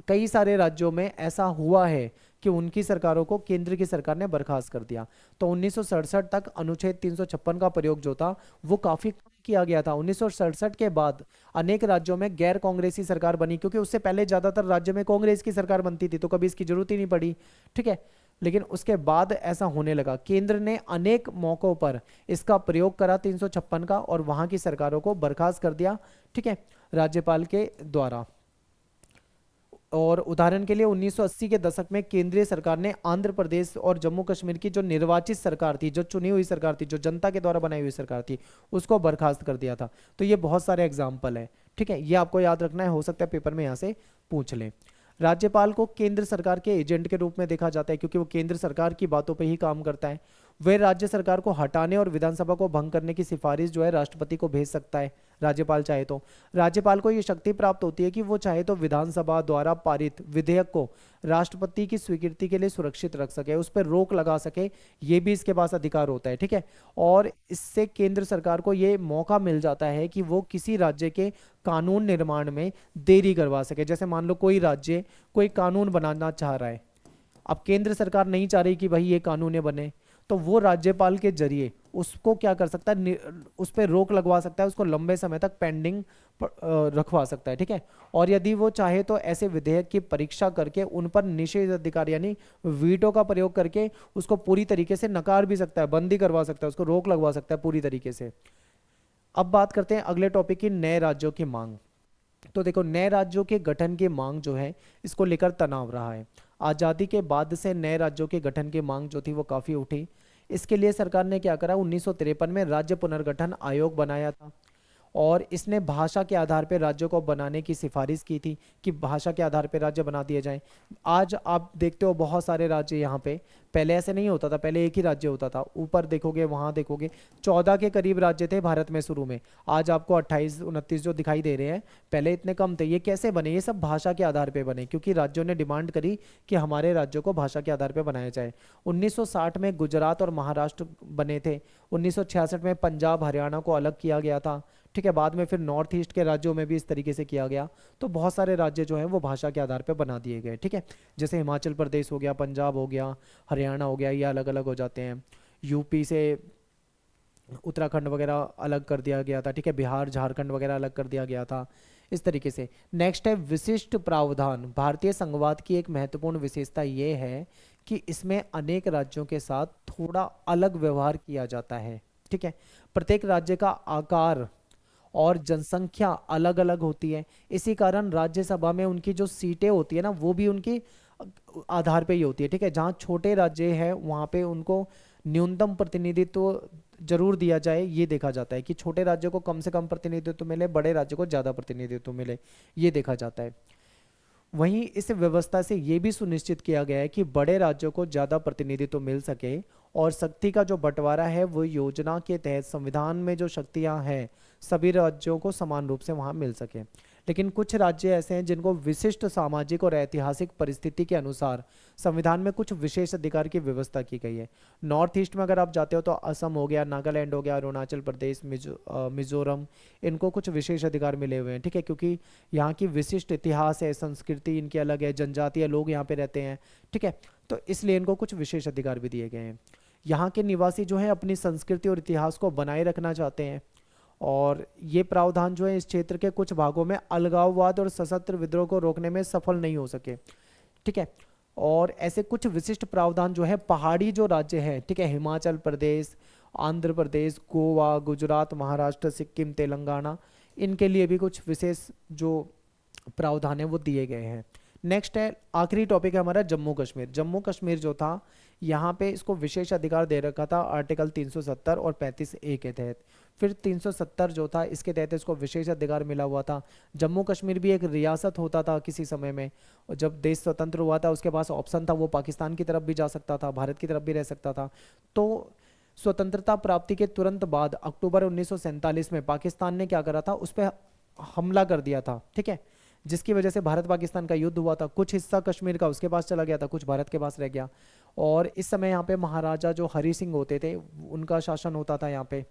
कई सारे राज्यों में ऐसा हुआ है कि उनकी सरकारों को केंद्र की सरकार ने बर्खास्त कर दिया। तो 1967 तक अनुच्छेद 356 का प्रयोग जो था वो काफी कम किया गया था। 1967 के बाद अनेक राज्यों में गैर कांग्रेसी सरकार बनी, क्योंकि उससे पहले ज्यादातर राज्य में कांग्रेस की सरकार बनती थी तो कभी इसकी जरूरत ही नहीं पड़ी, ठीक है। लेकिन उसके बाद ऐसा होने लगा, केंद्र ने अनेक मौकों पर इसका प्रयोग करा 356 का और वहां की सरकारों को बर्खास्त कर दिया, ठीक है, राज्यपाल के द्वारा। और उदाहरण के लिए 1980 के दशक में केंद्रीय सरकार ने आंध्र प्रदेश और जम्मू कश्मीर की जो निर्वाचित सरकार थी, जो चुनी हुई सरकार थी, जो जनता के द्वारा बनाई हुई सरकार थी, उसको बर्खास्त कर दिया था। तो ये बहुत सारे एग्जाम्पल है, ठीक है, ये आपको याद रखना है, हो सकता है पेपर में यहाँ से पूछ लें। राज्यपाल को केंद्र सरकार के एजेंट के रूप में देखा जाता है क्योंकि वो केंद्र सरकार की बातों पर ही काम करता है। वह राज्य सरकार को हटाने और विधानसभा को भंग करने की सिफारिश जो है राष्ट्रपति को भेज सकता है, राज्यपाल चाहे तो। राज्यपाल को ये शक्ति प्राप्त होती है कि वो चाहे तो विधानसभा द्वारा पारित विधेयक को राष्ट्रपति की स्वीकृति के लिए सुरक्षित रख सके, उस पर रोक लगा सके, ये भी इसके पास अधिकार होता है, ठीक है। और इससे केंद्र सरकार को ये मौका मिल जाता है कि वो किसी राज्य के कानून निर्माण में देरी करवा सके। जैसे मान लो कोई राज्य कोई कानून बनाना चाह रहा है, अब केंद्र सरकार नहीं चाह रही कि भाई ये कानून बने, तो वो राज्यपाल के जरिए उसको क्या कर सकता है, उस पर रोक लगवा सकता है, उसको लंबे समय तक पेंडिंग रखवा सकता है, ठीक है। और यदि वो चाहे तो ऐसे विधेयक की परीक्षा करके उन पर निषेधाधिकार यानी वीटो का प्रयोग करके उसको पूरी तरीके से नकार भी सकता है, बंदी करवा सकता है, उसको रोक लगवा सकता है पूरी तरीके से। अब बात करते हैं अगले टॉपिक की, नए राज्यों की मांग। तो देखो, नए राज्यों के गठन की मांग जो है इसको लेकर तनाव रहा है। आज़ादी के बाद से नए राज्यों के गठन की मांग जो थी वो काफ़ी उठी। इसके लिए सरकार ने क्या करा, 1953 में राज्य पुनर्गठन आयोग बनाया था और इसने भाषा के आधार पर राज्यों को बनाने की सिफारिश की थी कि भाषा के आधार पर राज्य बना दिए जाएं। आज आप देखते हो बहुत सारे राज्य यहाँ पे, पहले ऐसे नहीं होता था, पहले एक ही राज्य होता था। ऊपर देखोगे वहाँ देखोगे 14 के करीब राज्य थे भारत में शुरू में, आज आपको 28-29 जो दिखाई दे रहे हैं, पहले इतने कम थे। ये कैसे बने? ये सब भाषा के आधार पर बने क्योंकि राज्यों ने डिमांड करी कि हमारे राज्यों को भाषा के आधार पर बनाया जाए। 1960 में गुजरात और महाराष्ट्र बने थे। 1966 में पंजाब हरियाणा को अलग किया गया था, ठीक है। बाद में फिर नॉर्थ ईस्ट के राज्यों में भी इस तरीके से किया गया। तो बहुत सारे राज्य जो हैं वो भाषा के आधार पर बना दिए गए, ठीक है। जैसे हिमाचल प्रदेश हो गया, पंजाब हो गया, हरियाणा हो गया, ये अलग अलग हो जाते हैं। यूपी से उत्तराखंड वगैरह अलग कर दिया गया था, ठीक है। बिहार झारखंड वगैरह अलग कर दिया गया था, इस तरीके से। नेक्स्ट है विशिष्ट प्रावधान। भारतीय संघवाद की एक महत्वपूर्ण विशेषता ये है कि इसमें अनेक राज्यों के साथ थोड़ा अलग व्यवहार किया जाता है, ठीक है। प्रत्येक राज्य का आकार और जनसंख्या अलग अलग होती है, इसी कारण राज्यसभा में उनकी जो सीटें होती है ना वो भी उनकी आधार पे ही होती है, ठीक है। जहाँ छोटे राज्य हैं वहाँ पे उनको न्यूनतम प्रतिनिधित्व जरूर दिया जाए, ये देखा जाता है कि छोटे राज्यों को कम से कम प्रतिनिधित्व मिले, बड़े राज्यों को ज़्यादा प्रतिनिधित्व मिले, ये देखा जाता है। वहीं इस व्यवस्था से ये भी सुनिश्चित किया गया है कि बड़े राज्यों को ज़्यादा प्रतिनिधित्व मिल सके और शक्ति का जो बंटवारा है वो योजना के तहत संविधान में जो शक्तियां हैं सभी राज्यों को समान रूप से वहां मिल सके। लेकिन कुछ राज्य ऐसे हैं जिनको विशिष्ट सामाजिक और ऐतिहासिक परिस्थिति के अनुसार संविधान में कुछ विशेष अधिकार की व्यवस्था की गई है। नॉर्थ ईस्ट में अगर आप जाते हो तो असम हो गया, नागालैंड हो गया, अरुणाचल प्रदेश, मिजोरम, इनको कुछ विशेष अधिकार मिले हुए हैं, ठीक है, क्योंकि यहाँ की विशिष्ट इतिहास है, संस्कृति इनकी अलग है, जनजातीय लोग यहाँ पे रहते हैं, ठीक है। तो इसलिए इनको कुछ विशेष अधिकार भी दिए गए हैं। यहाँ के निवासी जो हैं अपनी संस्कृति और इतिहास को बनाए रखना चाहते हैं और ये प्रावधान जो है इस क्षेत्र के कुछ भागों में अलगाववाद और सशस्त्र विद्रोह को रोकने में सफल नहीं हो सके। ठीक है, और ऐसे कुछ विशिष्ट प्रावधान जो है पहाड़ी जो राज्य है, ठीक है, हिमाचल प्रदेश, आंध्र प्रदेश, गोवा, गुजरात, महाराष्ट्र, सिक्किम, तेलंगाना, इनके लिए भी कुछ विशेष जो प्रावधान है वो दिए गए हैं। नेक्स्ट है, आखिरी टॉपिक है हमारा जम्मू कश्मीर। जम्मू कश्मीर जो था यहाँ पे इसको विशेष अधिकार दे रखा था आर्टिकल 370 और 35A के तहत। फिर 370 जो था इसके तहत इसको विशेष अधिकार मिला हुआ था। जम्मू कश्मीर भी एक रियासत होता था किसी समय में, और जब देश स्वतंत्र हुआ था उसके पास ऑप्शन था, वो पाकिस्तान की तरफ भी जा सकता था, भारत की तरफ भी रह सकता था। तो स्वतंत्रता प्राप्ति के तुरंत बाद अक्टूबर 1947 में पाकिस्तान ने क्या करा था, उस पर हमला कर दिया था। ठीक है, जिसकी वजह से भारत पाकिस्तान का युद्ध हुआ था। कुछ हिस्सा कश्मीर का उसके पास चला गया था, कुछ भारत के पास रह गया। और इस समय यहाँ पे महाराजा जो हरि सिंह होते थे उनका शासन होता था यहाँ पे।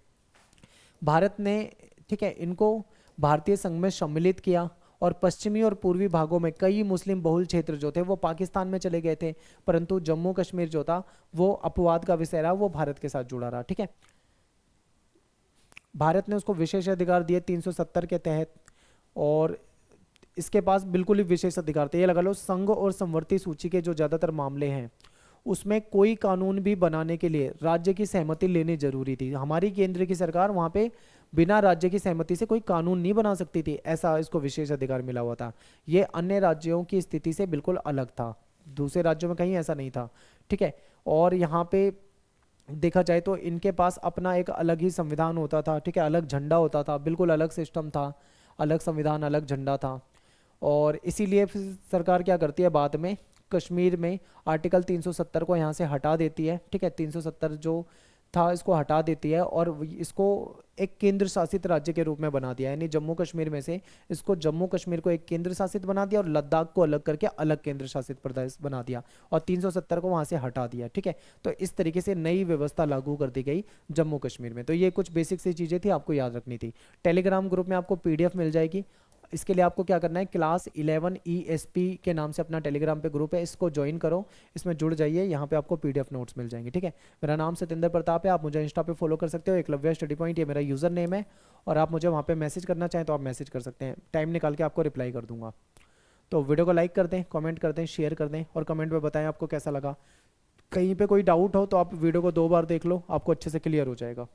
भारत ने, ठीक है, इनको भारतीय संघ में सम्मिलित किया, और पश्चिमी और पूर्वी भागों में कई मुस्लिम बहुल क्षेत्र जो थे वो पाकिस्तान में चले गए थे, परंतु जम्मू कश्मीर जो था वो अपवाद का विषय रहा, वो भारत के साथ जुड़ा रहा। ठीक है, भारत ने उसको विशेष अधिकार दिए 370 के तहत, और इसके पास बिल्कुल ही विशेष अधिकार थे। ये लगा लो संघ और संवर्ती सूची के जो ज़्यादातर मामले हैं उसमें कोई कानून भी बनाने के लिए राज्य की सहमति लेनी जरूरी थी। हमारी केंद्र की सरकार वहाँ पे बिना राज्य की सहमति से कोई कानून नहीं बना सकती थी, ऐसा इसको विशेष अधिकार मिला हुआ था। ये अन्य राज्यों की स्थिति से बिल्कुल अलग था, दूसरे राज्यों में कहीं ऐसा नहीं था। ठीक है, और यहाँ पे देखा जाए तो इनके पास अपना एक अलग ही संविधान होता था। ठीक है, अलग झंडा होता था, बिल्कुल अलग सिस्टम था, अलग संविधान, अलग झंडा था। और इसीलिए फिर सरकार क्या करती है, बाद में कश्मीर में आर्टिकल 370 को यहाँ से हटा देती है। ठीक है, 370 जो था इसको हटा देती है और इसको एक केंद्र शासित राज्य के रूप में बना दिया, यानी जम्मू कश्मीर में से इसको, जम्मू कश्मीर को एक केंद्र शासित बना दिया और लद्दाख को अलग करके अलग केंद्र शासित प्रदेश बना दिया और 370 को वहाँ से हटा दिया। ठीक है, तो इस तरीके से नई व्यवस्था लागू कर दी गई जम्मू कश्मीर में। तो ये कुछ बेसिक सी चीज़ें थी, आपको याद रखनी थी। टेलीग्राम ग्रुप में आपको PDF मिल जाएगी। इसके लिए आपको क्या करना है, क्लास 11 ESP के नाम से अपना टेलीग्राम पे ग्रुप है, इसको ज्वाइन करो, इसमें जुड़ जाइए, यहाँ पे आपको PDF नोट्स मिल जाएंगे। ठीक है, मेरा नाम सतेंद्र प्रताप है, आप मुझे इंस्टा पे फॉलो कर सकते हो, एकलव्य स्टडी पॉइंट ये मेरा यूज़र नेम है, और आप मुझे वहाँ पे मैसेज करना चाहें तो आप मैसेज कर सकते हैं, टाइम निकाल के आपको रिप्लाई कर दूंगा। तो वीडियो को लाइक कर दें, कमेंट कर दें, शेयर कर दें, और कमेंट में बताएं आपको कैसा लगा। कहीं पे कोई डाउट हो तो आप वीडियो को 2 बार देख लो, आपको अच्छे से क्लियर हो जाएगा।